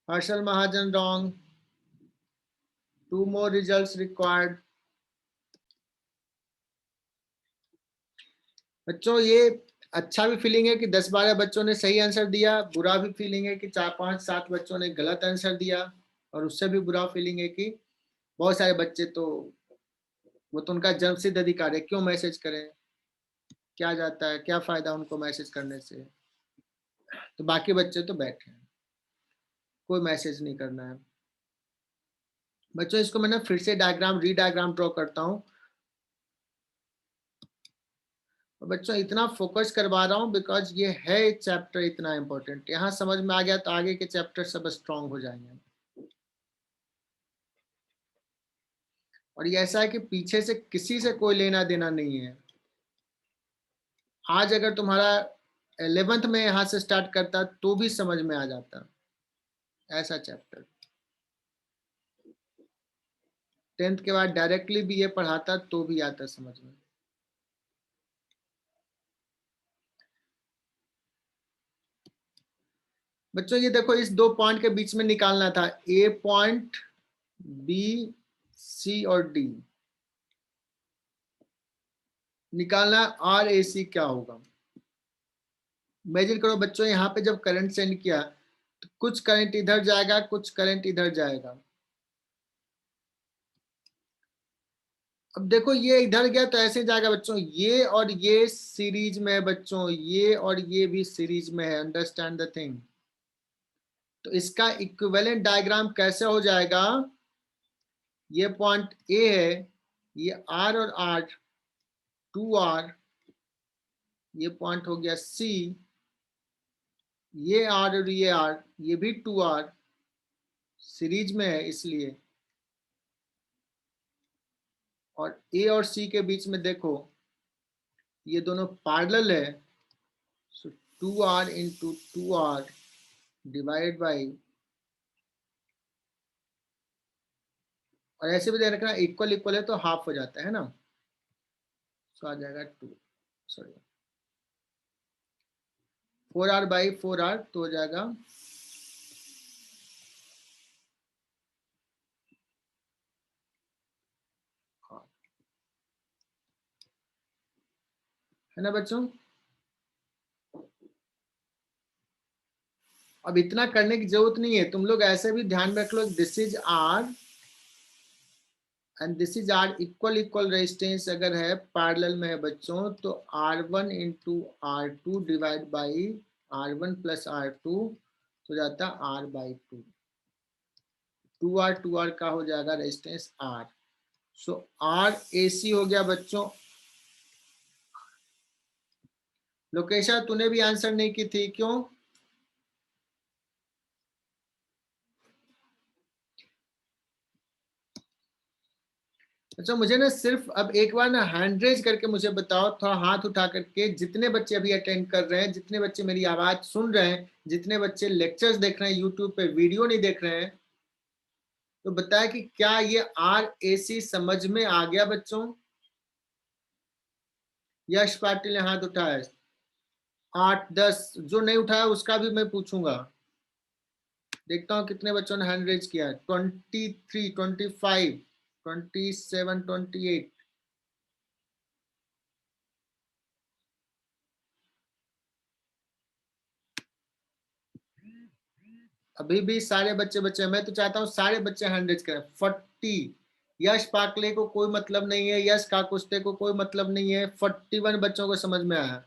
Harshal Mahajan wrong, 2 more results required। बच्चों ये अच्छा भी फीलिंग है कि 10-12 बच्चों ने सही आंसर दिया, बुरा भी फीलिंग है कि 4-5-7 बच्चों ने गलत आंसर दिया, और उससे भी बुरा फीलिंग है कि बहुत सारे बच्चे तो वो तो उनका जन्मसिद्ध अधिकार है, क्यों मैसेज करें, क्या जाता है, क्या फायदा उनको मैसेज करने से। तो बाकी बच्चे तो बैठे हैं, कोई मैसेज नहीं करना है। बच्चों इसको मैंने फिर से डायग्राम ड्रॉ करता हूँ। बच्चों इतना फोकस करवा रहा हूँ बिकॉज ये है चैप्टर इतना इंपॉर्टेंट। यहाँ समझ में आ गया तो आगे के चैप्टर सब स्ट्रांग हो जाएंगे। और ये ऐसा है कि पीछे से किसी से कोई लेना देना नहीं है। आज अगर तुम्हारा 11th में यहाँ से स्टार्ट करता तो भी समझ में आ जाता, ऐसा चैप्टर। 10th के बाद डायरेक्टली भी ये पढ़ाता तो भी आता समझ में। बच्चों ये देखो, इस दो पॉइंट के बीच में निकालना था, ए पॉइंट, बी, सी और डी निकालना, आर ए सी क्या होगा। इमेजिन करो बच्चों, यहाँ पे जब करंट सेंड किया तो कुछ करंट इधर जाएगा, कुछ करंट इधर जाएगा। अब देखो ये इधर गया तो ऐसे जाएगा बच्चों, ये और ये सीरीज में है बच्चों, ये और ये भी सीरीज में है, अंडरस्टैंड द थिंग। तो इसका इक्विवेलेंट डायग्राम कैसे हो जाएगा, ये पॉइंट ए है, ये आर और आर, 2R, ये पॉइंट हो गया सी, ये आर और ये आर, ये भी 2R सीरीज में है इसलिए, और ए और सी के बीच में देखो ये दोनों पैरेलल है, सो 2R into 2R divide by, और ऐसे भी दे रखना इक्वल इक्वल है तो हाफ हो जाता है ना, सो आ जाएगा 4R बाई 4R तो हो जाएगा है ना बच्चों। अब इतना करने की जरूरत नहीं है, तुम लोग ऐसे भी ध्यान रख लो, this is R and this is R, equal equal resistance अगर है, पैरेलल में है बच्चों, तो R1 into R2 divide by R1 plus R2 तो जाता है R बाई 2, 2R का हो जाएगा रेजिस्टेंस R, सो R AC हो गया बच्चों। लोकेशा तूने भी आंसर नहीं की थी, क्यों? अच्छा मुझे ना सिर्फ अब एक बार ना हैंड रेज करके मुझे बताओ, थोड़ा हाथ उठा करके, जितने बच्चे अभी अटेंड कर रहे हैं, जितने बच्चे मेरी आवाज सुन रहे हैं, जितने बच्चे लेक्चर्स देख रहे हैं यूट्यूब पे, वीडियो नहीं देख रहे हैं, तो बताया कि क्या ये RAC समझ में आ गया बच्चों? यश पाटिल ने हाथ उठाया, 8-10, जो नहीं उठाया उसका भी मैं पूछूंगा। देखता हूँ कितने बच्चों ने हैंड रेज किया है, 23, 25, 27, 28। अभी भी सारे बच्चे बच्चे, मैं तो चाहता हूँ सारे बच्चे हैंड रेज करें। 40, यश पाकले को कोई मतलब नहीं है, यश काकुस्ते को कोई मतलब नहीं है, 41 बच्चों को समझ में आया।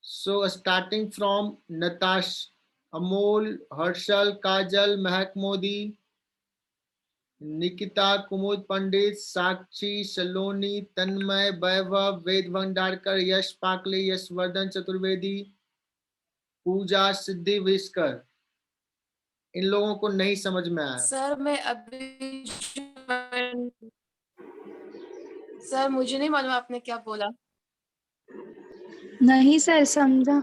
So starting from Natash, Amol, Harshal, Kajal, Mahak Modi, Nikita, Kumud Pandit, Sakshi, Saloni, Tanmay, Vaibhav, Ved Bhandarkar, Yash Pakle, Yashvardhan Chaturvedi, Pooja, Siddhi Viskar, इन लोगों को नहीं समझ में आया। सर मैं अभी सर मुझे नहीं मालूम आपने क्या बोला। नहीं सर समझा।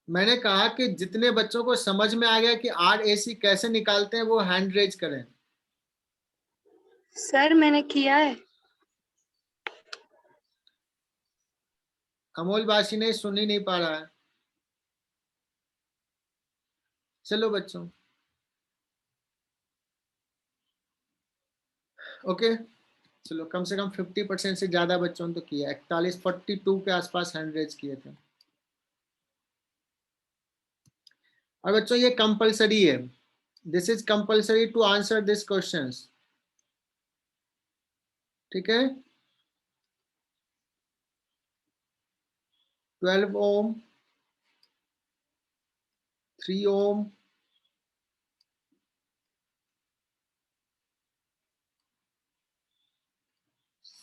मैंने कहा कि जितने बच्चों को समझ में आ गया कि RAC कैसे निकालते हैं वो हैंड रेज करें। सर मैंने किया है। अमोल बासी ने सुन ही नहीं पा रहा है। चलो बच्चों, ओके, चलो कम से कम 50% से ज्यादा बच्चों ने तो किया, 41, 42 के आसपास हैंड रेज किए थे। और बच्चों ये कंपलसरी है, this is compulsory to answer this questions, ठीक है। 12 ओम, 3 ओम,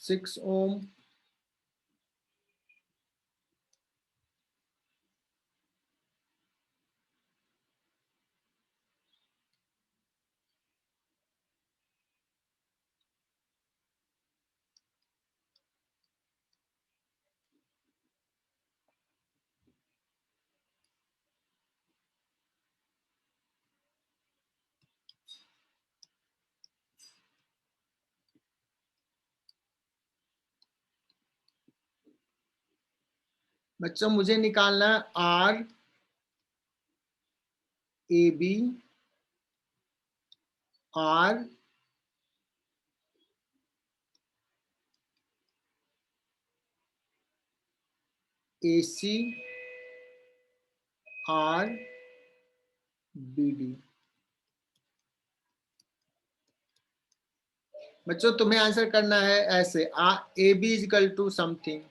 6 ओम, बच्चों मुझे निकालना है R A B R A C R B D. बच्चों तुम्हें आंसर करना है ऐसे, A B equal to something,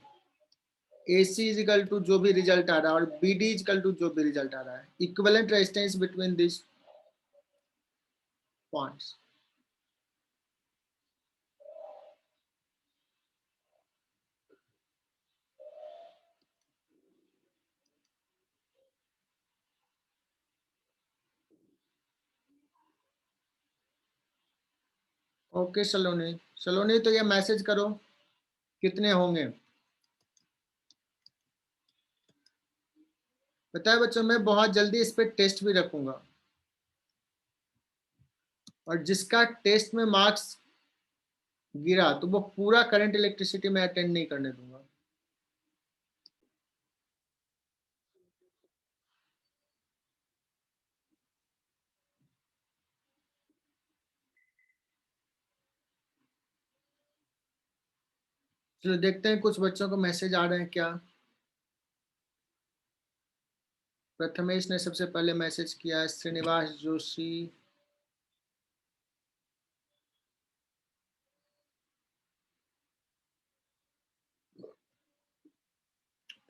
A C equal to जो भी रिजल्ट आ रहा है, और बी डी इजिकल टू जो भी रिजल्ट आ रहा है, equivalent resistance between this points. Okay Saloni, Saloni तो ये मैसेज करो कितने होंगे। पता है बच्चों, मैं बहुत जल्दी इस पे टेस्ट भी रखूंगा, और जिसका टेस्ट में मार्क्स गिरा तो वो पूरा करंट इलेक्ट्रिसिटी में अटेंड नहीं करने दूंगा। चलो देखते हैं कुछ बच्चों को मैसेज आ रहे हैं क्या। प्रथमेश ने सबसे पहले मैसेज किया है, श्रीनिवास जोशी,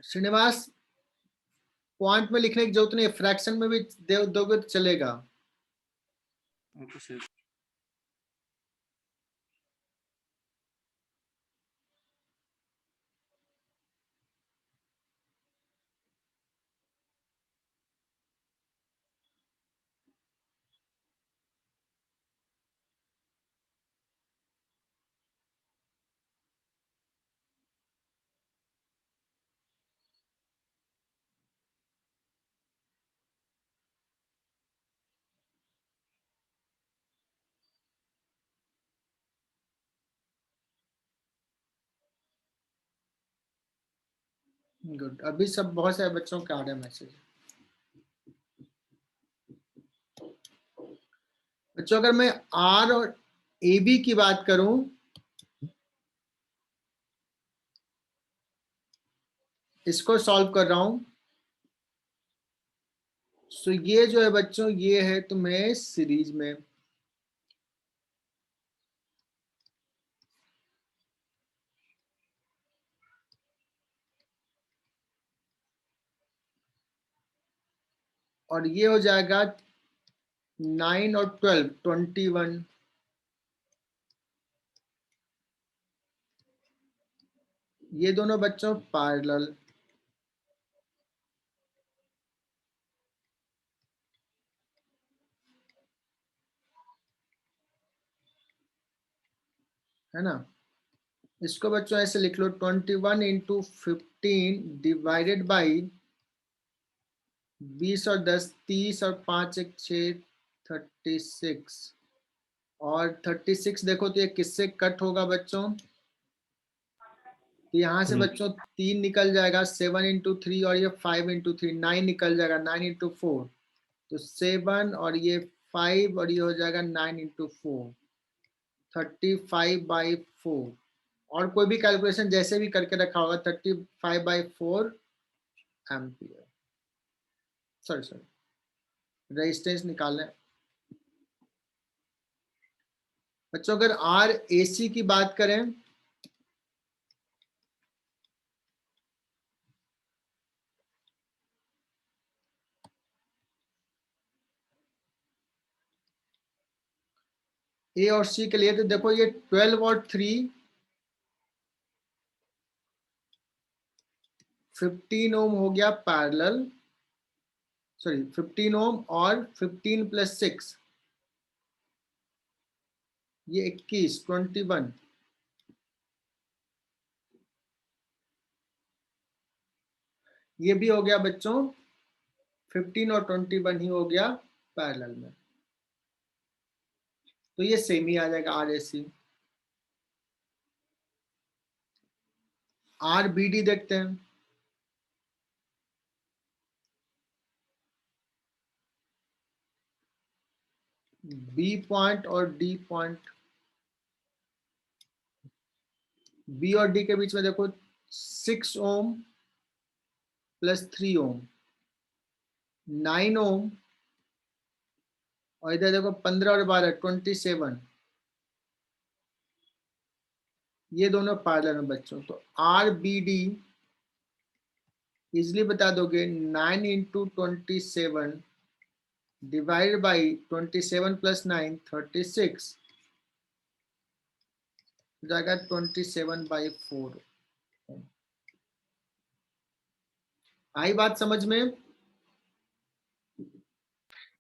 श्रीनिवास पॉइंट में लिखने की जरूरत नहीं है, फ्रैक्शन में भी दोगे तो चलेगा। Okay sir. गुड, अभी सब बहुत सारे बच्चों के आ रहे हैं मैसेज। बच्चों अगर मैं आर और ए बी की बात करूं, इसको सॉल्व कर रहा हूं, सो ये जो है बच्चों, ये है तुम्हें सीरीज में, और ये हो जाएगा 9 और 12, 21। ये दोनों बच्चों पैरेलल, है ना। इसको बच्चों ऐसे लिख लो, 21 इंटू 15 डिवाइडेड बाई 20 और 10, 30 और 5 एक 6, 36, और 36 देखो तो ये किससे कट होगा बच्चों, तो यहाँ से बच्चों 3 निकल जाएगा, 7 इंटू 3, और ये 5 इंटू 3, 9 निकल जाएगा, 9 इंटू 4, तो 7, और ये 5, और ये हो जाएगा 9 इंटू 4, 35/4। और कोई भी कैलकुलेशन जैसे भी करके रखा होगा, 35/4 एम्पियर। सॉरी, रेजिस्टेंस निकालें बच्चों। अगर आर ए सी की बात करें, ए और सी के लिए, तो देखो ये 12 और 3 15 ओम हो गया पैरेलल, सॉरी 15 ओम, और 15 प्लस 6 ये 21, 21, ये भी हो गया बच्चों 15 और 21 ही हो गया पैरेलल में, तो ये सेम ही आ जाएगा R A C. R B D देखते हैं। बी पॉइंट और डी पॉइंट, बी और डी के बीच में देखो 6 ओम प्लस 3 ओम 9 ओम, और इधर देखो 15 और 12 27, ये दोनों पैरेलल में बच्चों। तो आर बी डी इजिली बता दोगे 9 इंटू 27 डिवाइड बाई 27 प्लस 9 36 हो जाएगा 27/4। आई बात समझ में?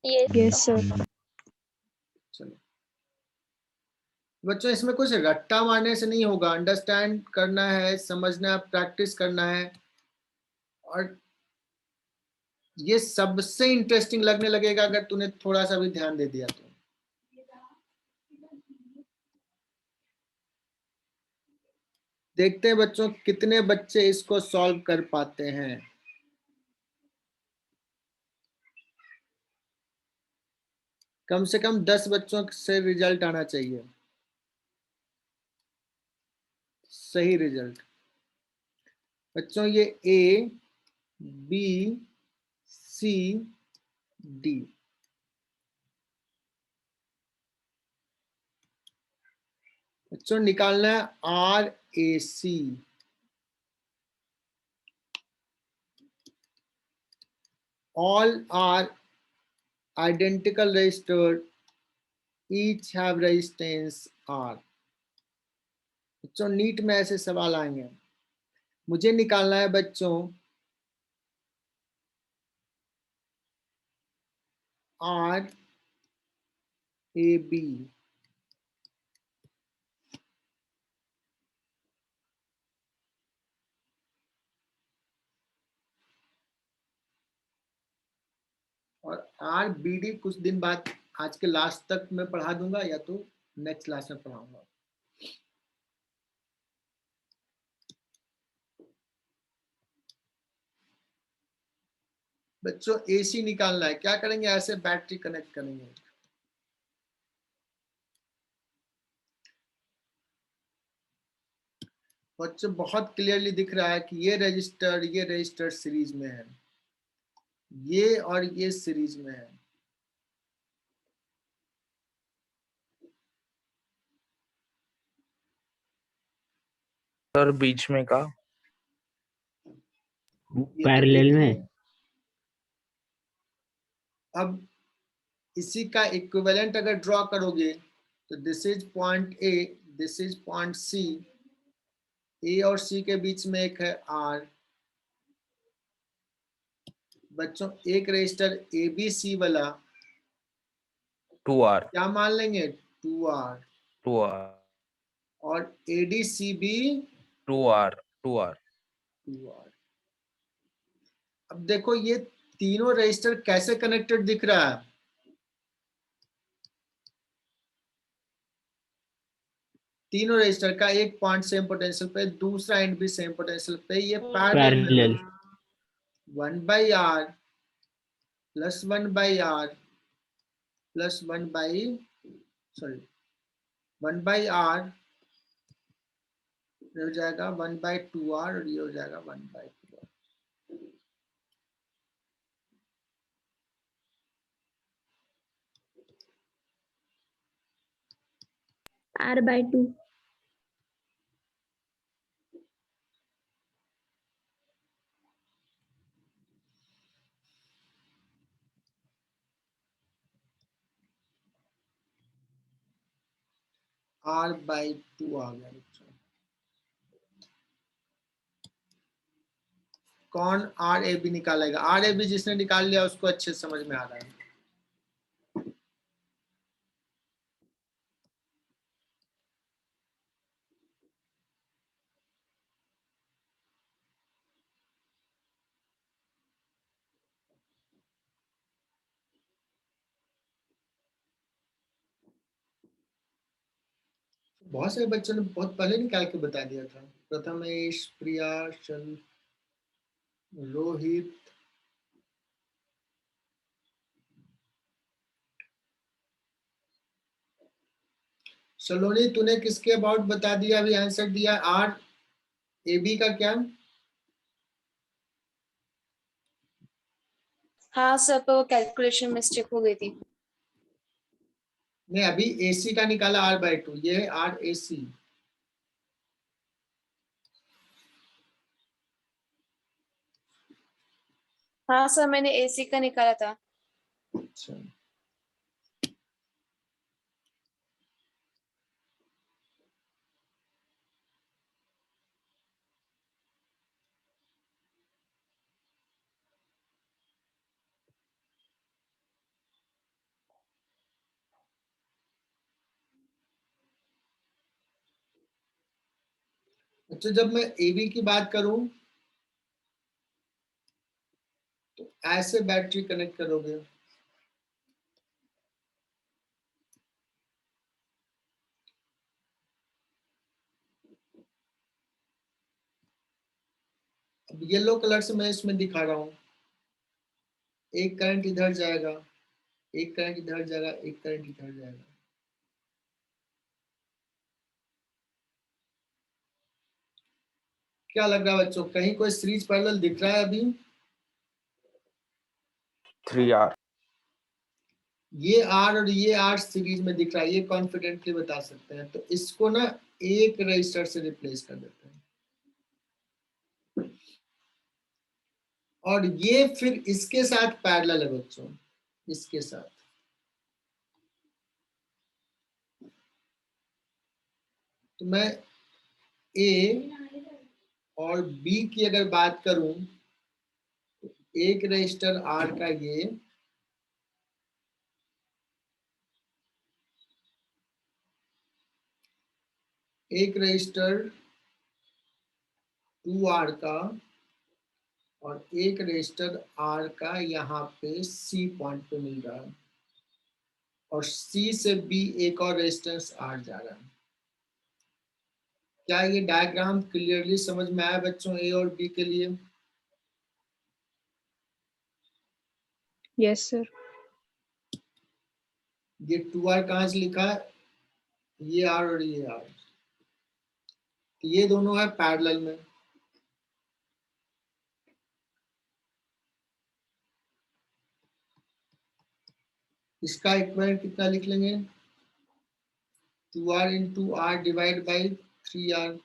Yes, yes sir. सर। चलो बच्चों, इसमें कुछ रट्टा मारने से नहीं होगा, अंडरस्टैंड करना है, समझना है, प्रैक्टिस करना है, और ये सबसे इंटरेस्टिंग लगने लगेगा अगर तूने थोड़ा सा भी ध्यान दे दिया तो। देखते हैं बच्चों कितने बच्चे इसको सॉल्व कर पाते हैं। कम से कम 10 बच्चों से रिजल्ट आना चाहिए, सही रिजल्ट। बच्चों ये ए बी सी डी, बच्चों निकालना है R A C. All are identical registered, each have resistance R। बच्चों नीट में ऐसे सवाल आएंगे। मुझे निकालना है बच्चों आर ए बी। और आर बी डी कुछ दिन बाद आज के लास्ट तक मैं पढ़ा दूंगा, या तो नेक्स्ट क्लास में पढ़ाऊंगा। बच्चों एसी निकालना है, क्या करेंगे? ऐसे बैटरी कनेक्ट करेंगे। बच्चों बहुत क्लियरली दिख रहा है कि ये रजिस्टर सीरीज में है, ये और ये सीरीज में है। सर बीच में का ये तो पैरेलल एक में। है। अब इसी का इक्विवेलेंट अगर ड्रॉ करोगे तो this is point A, this is point C, A और सी के बीच में एक है आर। बच्चों एक रजिस्टर ए बी सी वाला 2R क्या मान लेंगे? 2R। 2R और A D C B 2R 2R। अब देखो ये तीनों रजिस्टर कैसे कनेक्टेड दिख रहा है? तीनों रजिस्टर का एक पॉइंट सेम पोटेंशियल पे, दूसरा एंड भी सेम पोटेंशियल पे, ये पैरेलल में parallel. 1/R plus 1/R plus 1/R हो जाएगा 1/2R, और ये हो जाएगा 1/2R। R/2. R/2 आ गया बच्चों। कौन आर ए बी निकालेगा? आर ए बी जिसने निकाल लिया उसको अच्छे से समझ में आ रहा है। बहुत सारे बच्चों ने बहुत पहले निकाल के बता दिया था। प्रथमेश, प्रिया, रोहित, सलोनी तूने किसके अबाउट बता दिया, अभी आंसर दिया आर ए बी का क्या? हाँ सर, पर वो कैलकुलेशन मिस्टेक हो गई थी। नहीं, अभी AC का निकाला R/2, ये है RAC। हाँ सर, मैंने AC का निकाला था। अच्छा, अच्छा जब मैं AB की बात करूं तो ऐसे बैटरी कनेक्ट करोगे, अब येलो कलर से मैं इसमें दिखा रहा हूं, एक करंट इधर जाएगा, एक करंट इधर जाएगा, एक करंट इधर जाएगा। क्या लग रहा है बच्चों, कहीं कोई सीरीज पैरेलल दिख रहा है अभी? 3R। ये R और ये R सीरीज में दिख रहा है, ये कॉन्फिडेंटली बता सकते हैं। तो इसको ना एक रजिस्टर से रिप्लेस कर देते हैं, और ये फिर इसके साथ पैरेलल है बच्चों, इसके साथ। तो मैं A और B की अगर बात करूं तो एक रजिस्टर R का ये, एक रजिस्टर 2R का, और एक रजिस्टर R का यहाँ पे C पॉइंट पे मिल रहा है, और C से B एक और रेजिस्टेंस R जा रहा है। क्या ये डायग्राम क्लियरली समझ में आया बच्चों A और B के लिए? Yes sir. ये 2R कहाँ से लिखा है, ये R और ये R, तो ये दोनों है पैरेलल में। इसका इक्विवेलेंट कितना लिख लेंगे, 2R into R divide by 3R,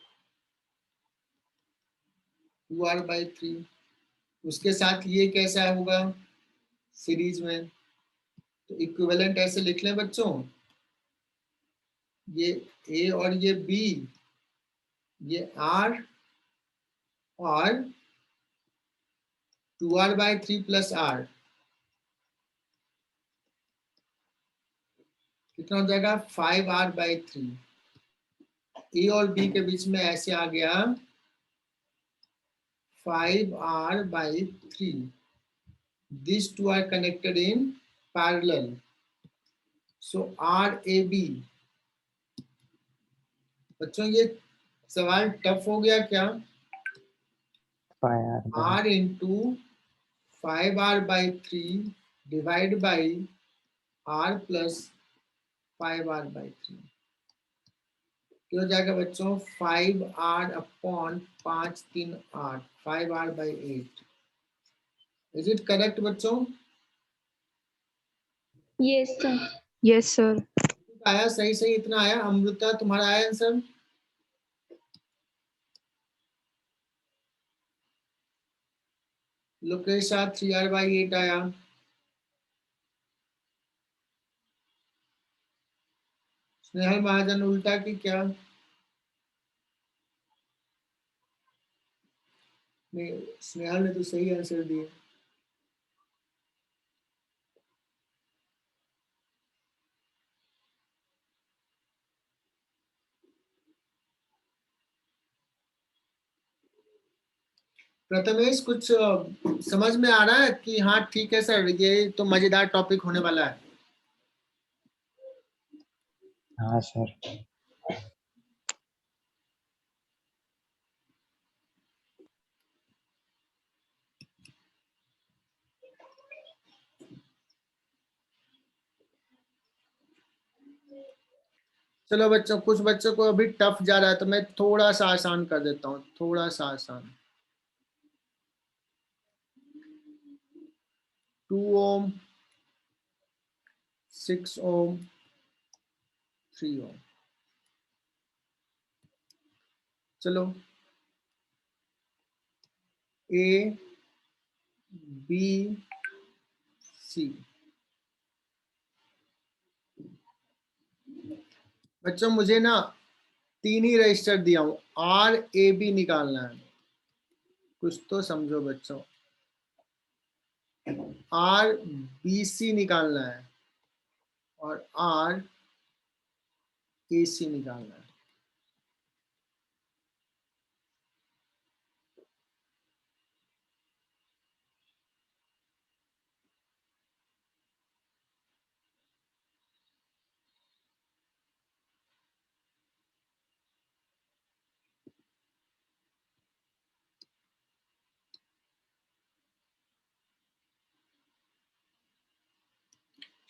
2R/3। उसके साथ ये कैसा होगा सीरीज में, तो इक्विवेलेंट ऐसे लिख लें बच्चों, ये A और ये B, ये R और 2R/3 प्लस R, कितना हो जाएगा 5R/3। A और B के बीच में ऐसे आ गया 5R/3। These two are connected in parallel, so RAB। बच्चों ये सवाल टफ हो गया क्या? R into 5R/3 divide by R plus 5R/3, क्या हो जाएगा बच्चों 5R upon 5 3 8, 5R/8। Is it correct बच्चों? Yes sir. Yes sir. आया सही सही इतना आया। अमृता तुम्हारा आया आंसर? लोकेश 3R/8 आया। स्नेहल महाजन उल्टा की क्या? नहीं, स्नेहल ने तो सही आंसर दिया। प्रथमेश कुछ समझ में आ रहा है कि हाँ ठीक है सर, ये तो मजेदार टॉपिक होने वाला है। हाँ सर। चलो बच्चों, कुछ बच्चों को अभी टफ जा रहा है तो मैं थोड़ा सा आसान कर देता हूँ, थोड़ा सा आसान। 2 ओम, 6 ओम, 3 ओम। चलो, ए बी सी। बच्चों मुझे ना 3 ही रजिस्टर दिया हूं, आर ए बी निकालना है, कुछ तो समझो बच्चों। आर बी सी निकालना है और आर ए सी निकालना है।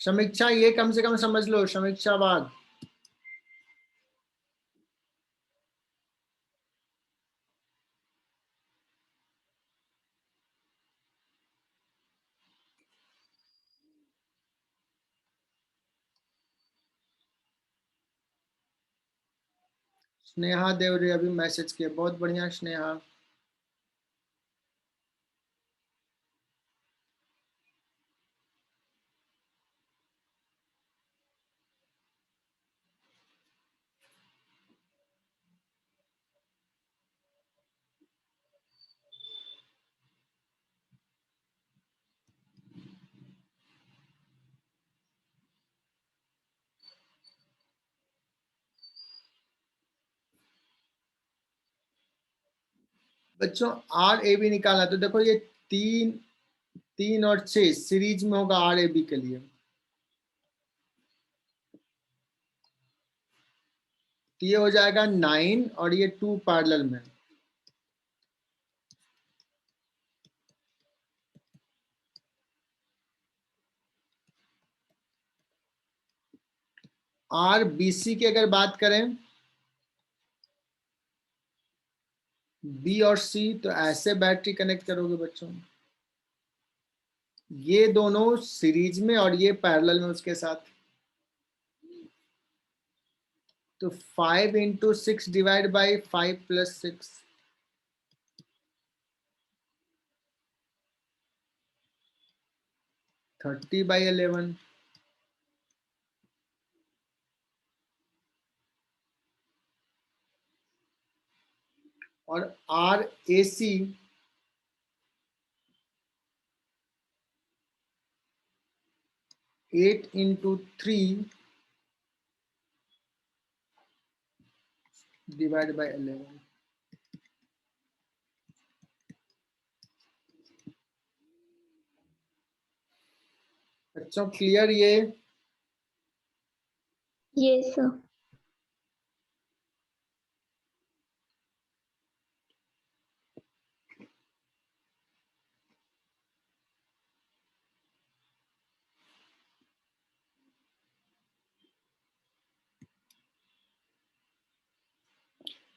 समीक्षा ये कम से कम समझ लो, समीक्षावाद। स्नेहा देवरे अभी मैसेज किए, बहुत बढ़िया स्नेहा। बच्चों आर ए बी निकालना, तो देखो ये 3 और 6 सीरीज में होगा आर ए बी के लिए, तो ये हो जाएगा 9 और ये 2 पैरेलल में। आर बी सी की अगर बात करें, बी और सी, तो ऐसे बैटरी कनेक्ट करोगे बच्चों, ये दोनों सीरीज में और ये पैरेलल में उसके साथ, तो 5 इंटू 6 डिवाइड बाई 5 प्लस 6, 30/11। और R A C 8 into 3 divide by 11। बच्चों क्लियर ये? Yes, sir.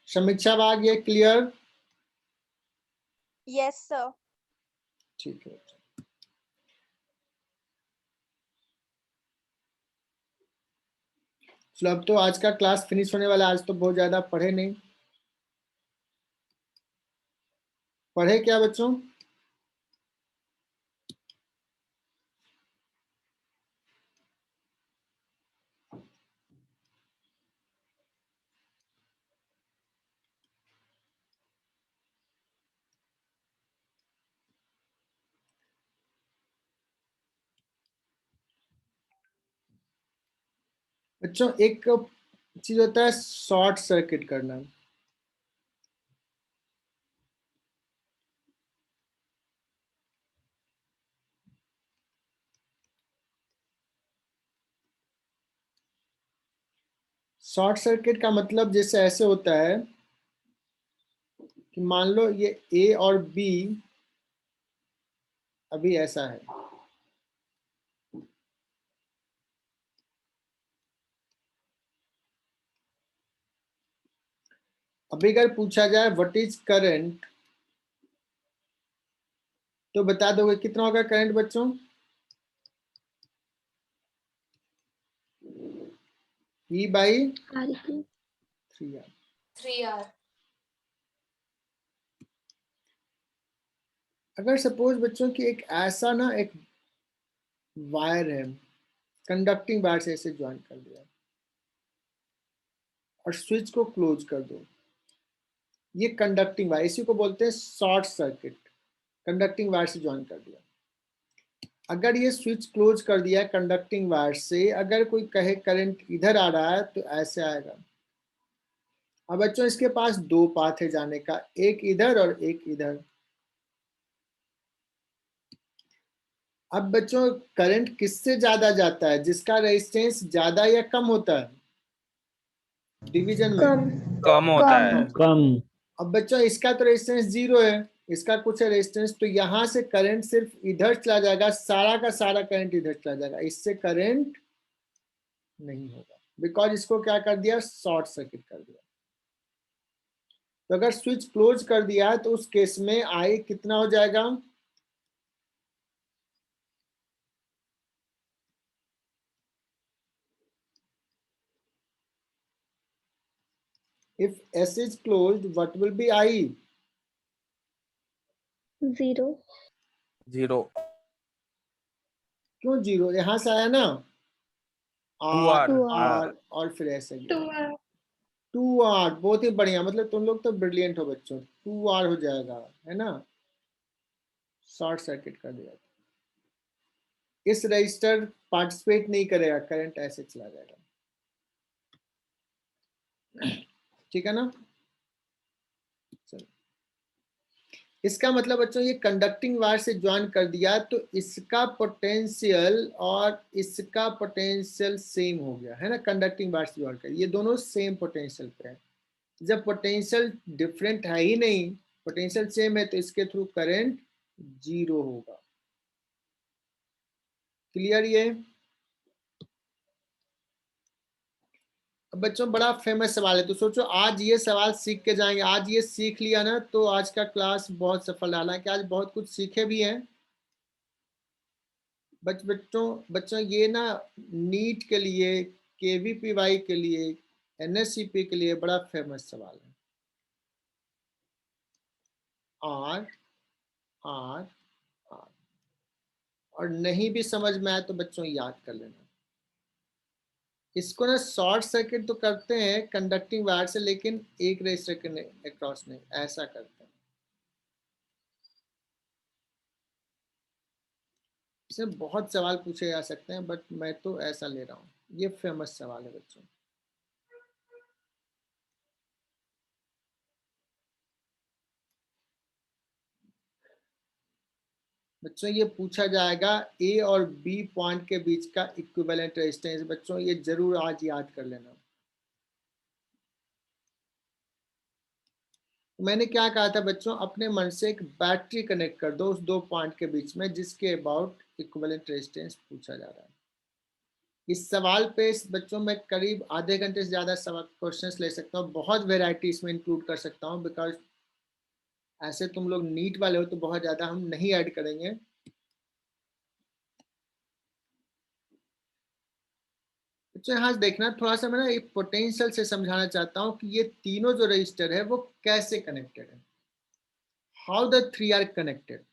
समीक्षा भाग ये क्लियर? Yes, sir. ठीक है। चलो अब तो आज का क्लास फिनिश होने वाला है, आज तो बहुत ज्यादा पढ़े नहीं। पढ़े क्या बच्चों? बच्चों एक चीज होता है शॉर्ट सर्किट करना, शॉर्ट सर्किट का मतलब जैसे ऐसे होता है कि मान लो ये ए और बी अभी ऐसा है, अभी अगर पूछा जाए व्हाट इज करंट, तो बता दोगे कितना होगा करंट बच्चों? E बाई आर की 3R। 3R। अगर सपोज बच्चों की एक ऐसा ना एक वायर है, कंडक्टिंग वायर से इसे ज्वाइन कर दिया और स्विच को क्लोज कर दो, ये कंडक्टिंग वायर, इसी को बोलते हैं शॉर्ट सर्किट। कंडक्टिंग वायर से ज्वाइन कर दिया, अगर ये स्विच क्लोज कर दिया है कंडक्टिंग वायर से, अगर कोई कहे करंट इधर आ रहा है तो ऐसे आएगा। अब बच्चों इसके पास दो पाथ है जाने का, एक इधर और एक इधर। अब बच्चों करंट किससे ज्यादा जाता है, जिसका रेजिस्टेंस ज्यादा या कम होता है डिवीजन में? कम कम होता है। कम। अब बच्चों इसका तो रेजिस्टेंस 0 है, इसका कुछ है रेजिस्टेंस, तो यहां से करंट सिर्फ इधर चला जाएगा, सारा का सारा करंट इधर चला जाएगा, इससे करंट नहीं होगा, बिकॉज इसको क्या कर दिया, शॉर्ट सर्किट कर दिया। तो अगर स्विच क्लोज कर दिया है तो उस केस में आई कितना हो जाएगा, if S is closed what will be I? 0 0 क्यों 0? यहां से आया ना2R R और फिर ऐसे 2R। 2R, बहुत ही बढ़िया, मतलब तुम लोग तो ब्रिलियंट हो बच्चों, 2R हो जाएगा, है ना, शॉर्ट सर्किट कर दिया। इस रजिस्टर पार्टिसिपेट नहीं करेगा, करंट ऐसे चला जाएगा, ठीक है ना। चलो, इसका मतलब बच्चों ये कंडक्टिंग वायर से ज्वाइन कर दिया तो इसका पोटेंशियल और इसका पोटेंशियल सेम हो गया, है ना, कंडक्टिंग वायर से ज्वाइन कर, ये दोनों सेम पोटेंशियल पे है। जब पोटेंशियल डिफरेंट है ही नहीं, पोटेंशियल सेम है, तो इसके थ्रू करंट 0 होगा। क्लियर ये? अब बच्चों बड़ा फेमस सवाल है, तो सोचो आज ये सवाल सीख के जाएंगे, आज ये सीख लिया ना तो आज का क्लास बहुत सफल रहा, हालांकि आज बहुत कुछ सीखे भी हैं। बच्चों ये ना नीट के लिए, केवीपीवाई के लिए, एनएससीपी के लिए बड़ा फेमस सवाल है। आर आर आर, और नहीं भी समझ में आए तो बच्चों याद कर लेना। इसको ना शॉर्ट सर्किट तो करते हैं कंडक्टिंग वायर से, लेकिन एक रेजिस्टर के अक्रॉस नहीं, ऐसा करते हैं। इससे बहुत सवाल पूछे जा सकते हैं, बट मैं तो ऐसा ले रहा हूँ, ये फेमस सवाल है बच्चों। बच्चों ये पूछा जाएगा ए और बी पॉइंट के बीच का इक्विवेलेंट रेजिस्टेंस, बच्चों ये जरूर आज याद कर लेना। मैंने क्या कहा था बच्चों, अपने मन से एक बैटरी कनेक्ट कर दो उस दो पॉइंट के बीच में जिसके अबाउट इक्विवेलेंट रेजिस्टेंस पूछा जा रहा है। इस सवाल पे बच्चों मैं करीब आधे घंटे से ज्यादा सवाल क्वेश्चंस ले सकता हूँ, बहुत वेराइटी इसमें इंक्लूड कर सकता हूँ, बिकॉज ऐसे तुम लोग नीट वाले हो तो बहुत ज्यादा हम नहीं ऐड करेंगे। बच्चों यहाँ देखना, थोड़ा सा मैं ना एक पोटेंशियल से समझाना चाहता हूँ कि ये तीनों जो रजिस्टर है वो कैसे कनेक्टेड है, how the three R connected.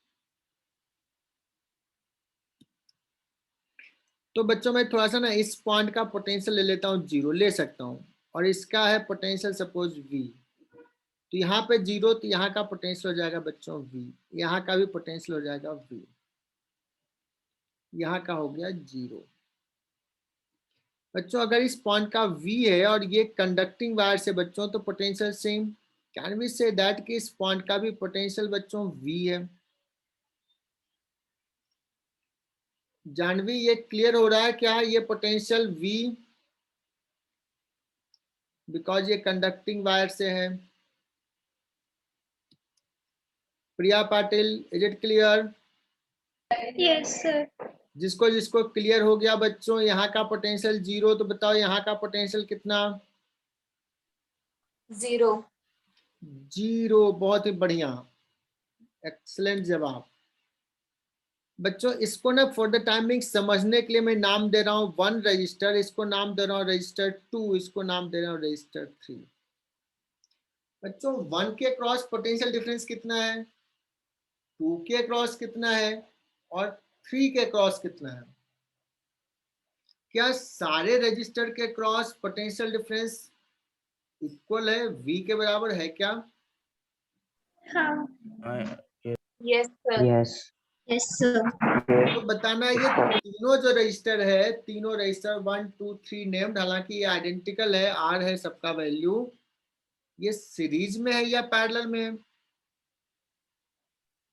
तो बच्चों मैं थोड़ा सा ना इस पॉइंट का पोटेंशियल ले लेता हूँ, 0 ले सकता हूँ, और इसका है पोटेंशियल सपोज V, तो यहाँ पे 0, तो यहाँ का पोटेंशियल हो जाएगा बच्चों V, यहाँ का भी पोटेंशियल हो जाएगा V, यहाँ का हो गया 0। बच्चों अगर इस पॉइंट का V है और ये कंडक्टिंग वायर से बच्चों, तो potential same, can we say that कि इस पॉइंट का भी पोटेंशियल बच्चों V है। जानवी ये क्लियर हो रहा है क्या, ये पोटेंशियल V, बिकॉज ये कंडक्टिंग वायर से है। Priya Patil, is it clear? Yes sir जिसको जिसको क्लियर हो गया बच्चों, यहाँ का पोटेंशियल 0, तो बताओ यहाँ का पोटेंशियल कितना? 0। 0, बहुत ही बढ़िया, एक्सलेंट जवाब। बच्चों इसको ना फॉर द टाइमिंग समझने के लिए मैं नाम दे रहा हूं 1 रजिस्टर, इसको नाम दे रहा हूं रजिस्टर 2, इसको नाम दे रहा हूं रजिस्टर 3। बच्चों 1 के क्रॉस पोटेंशियल डिफरेंस कितना है, 2 के क्रॉस कितना है और 3 के क्रॉस कितना है? क्या सारे रजिस्टर के क्रॉस पोटेंशियल डिफरेंस इक्वल है, V के बराबर है क्या? हाँ। Yes, sir. Yes. Yes sir. तो बताना ये तीनों जो रजिस्टर है, तीनों रजिस्टर 1 2 3 नेम्ड, हालांकि ये आइडेंटिकल है, R है सबका वैल्यू, ये सीरीज में है या पैरेलल में है?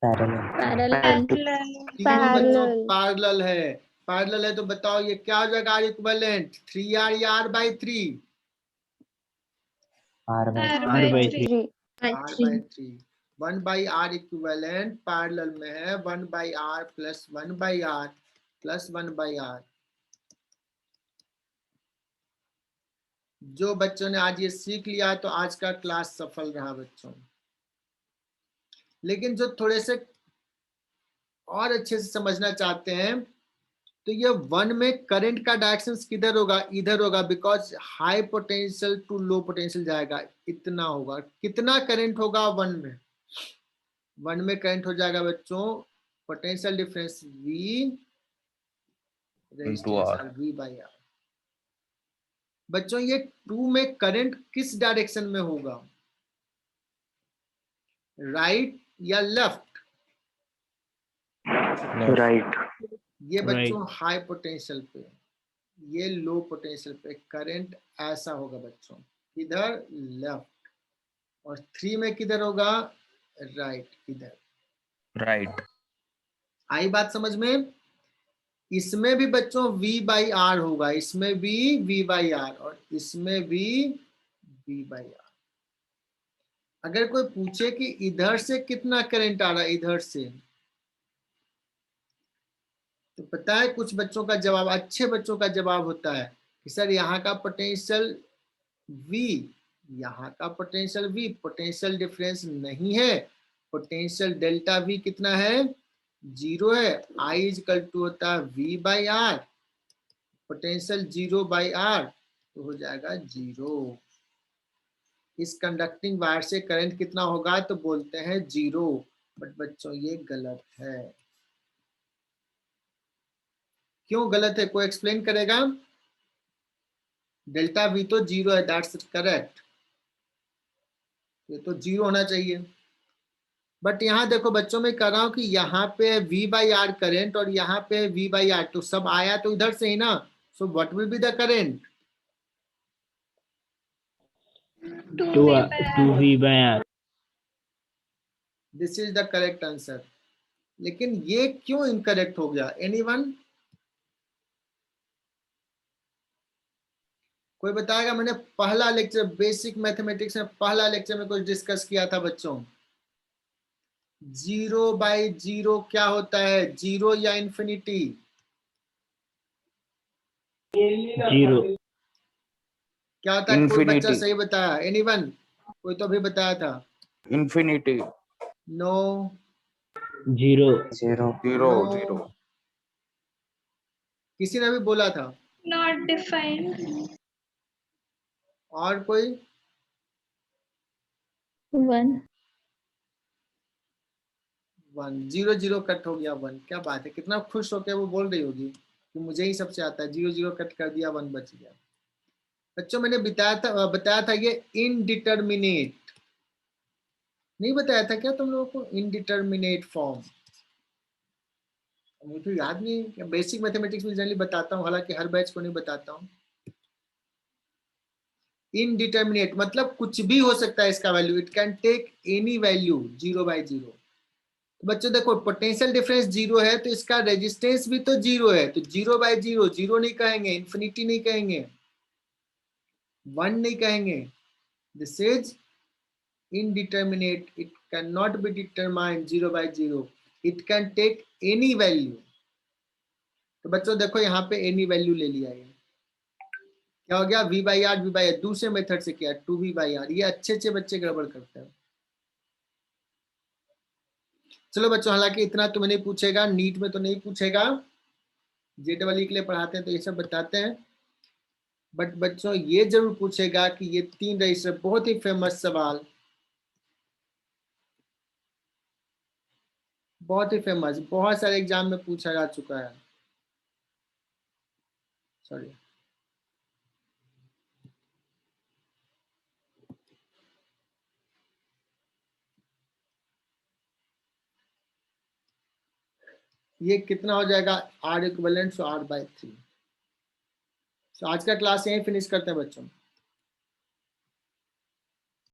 Parallel. तीनों बच्चों पैरेलल है। पैरेलल है तो बताओ ये क्या हो जाएगा, R इक्विवेलेंट 3R या R/3? R/3. R/3। 1/R equivalent parallel में है 1/R plus 1/R plus 1/R। जो बच्चों ने आज ये सीख लिया तो आज का क्लास सफल रहा बच्चों। लेकिन जो थोड़े से और अच्छे से समझना चाहते हैं तो ये 1 में करंट का डायरेक्शन किधर होगा, इधर होगा, because high potential to low potential जाएगा, इतना होगा। कितना करंट होगा 1 में? 1 में करंट हो जाएगा बच्चों potential difference V resistance V/R। बच्चों ये 2 में करंट किस डायरेक्शन में होगा, राइट या लेफ्ट? Right. ये बच्चों हाई पोटेंशियल पे, ये लो पोटेंशियल पे करंट ऐसा होगा बच्चों, इधर लेफ्ट, और 3 में किधर होगा, राइट, इधर। राइट। आई बात समझ में? इसमें भी बच्चों V/R होगा, इसमें भी V/R और इसमें भी V/R। अगर कोई पूछे कि इधर से कितना करंट आ रहा है, इधर से, तो पता है कुछ बच्चों का जवाब, अच्छे बच्चों का जवाब होता है कि सर यहाँ का पोटेंशियल V, यहाँ का पोटेंशियल V, पोटेंशियल डिफरेंस नहीं है, पोटेंशियल डेल्टा V कितना है, 0 है। I इक्वल टू होता है V/R, पोटेंशियल 0/R तो हो जाएगा 0। इस कंडक्टिंग वायर से करंट कितना होगा तो बोलते हैं 0, बट बच्चों ये गलत है। क्यों गलत है, कोई एक्सप्लेन करेगा? डेल्टा V तो 0 है, दैट्स करेक्ट, ये तो 0 होना चाहिए। बट यहाँ देखो बच्चों में कह रहा हूं कि यहाँ पे V/R करंट और यहाँ पे V/R, तो सब आया तो इधर से ही ना, so what will be the current? 2V/R. This is the correct answer. लेकिन ये क्यों इनकरेक्ट हो गया, एनीवन? कोई बताएगा? मैंने पहला लेक्चर बेसिक मैथमेटिक्स में पहला लेक्चर में कुछ डिस्कस किया था बच्चों, 0/0 क्या होता है, 0 या इंफिनिटी? 0. क्या होता है? कोई बच्चा सही बताया, एनीवन? कोई तो भी बताया था। इंफिनिटी। नो 0. 0. किसी ने भी बोला था। Not defined. और कोई? 1 0 0 कट हो गया 1, क्या बात है, कितना खुश होकर वो बोल रही होगी कि मुझे ही सबसे आता है, 0 0 कट कर दिया 1 बच गया। बच्चों मैंने बताया था ये इनडिटर्मिनेट, नहीं बताया था क्या तुम लोगों को? इनडिटर्मिनेट फॉर्म मुझे याद नहीं है, बेसिक मैथमेटिक्स में जनरली बताता हूँ, हालांकि हर बैच को नहीं बताता हूँ। इनडिटर्मिनेट मतलब कुछ भी हो सकता है इसका value, it can take any value 0/0। तो बच्चों देखो पोटेंशियल डिफरेंस 0 है तो इसका रेजिस्टेंस भी तो 0 है, तो 0/0 0 नहीं कहेंगे, इंफिनिटी नहीं कहेंगे, 1 नहीं कहेंगे। This is indeterminate, it cannot be determined 0/0, it can take any value। तो बच्चों देखो यहाँ पे any value ले लिया है, क्या हो गया, V/R। दूसरे मेथड से किया 2V/R। ये अच्छे बच्चे गड़बड़ करते हैं। चलो बच्चों, हालांकि इतना तुम्हें नहीं पूछेगा, नीट में तो नहीं पूछेगा, JEE के लिए पढ़ाते हैं तो ये सब बताते हैं, बट बच्चों ये जरूर पूछेगा कि ये 3 रजिस्टर, बहुत ही फेमस सवाल, बहुत ही फेमस, बहुत सारे एग्जाम में पूछा जा चुका है। सॉरी, ये कितना हो जाएगा, R इक्विवेलेंट R/3। आज का क्लास यहीं फिनिश करते हैं बच्चों।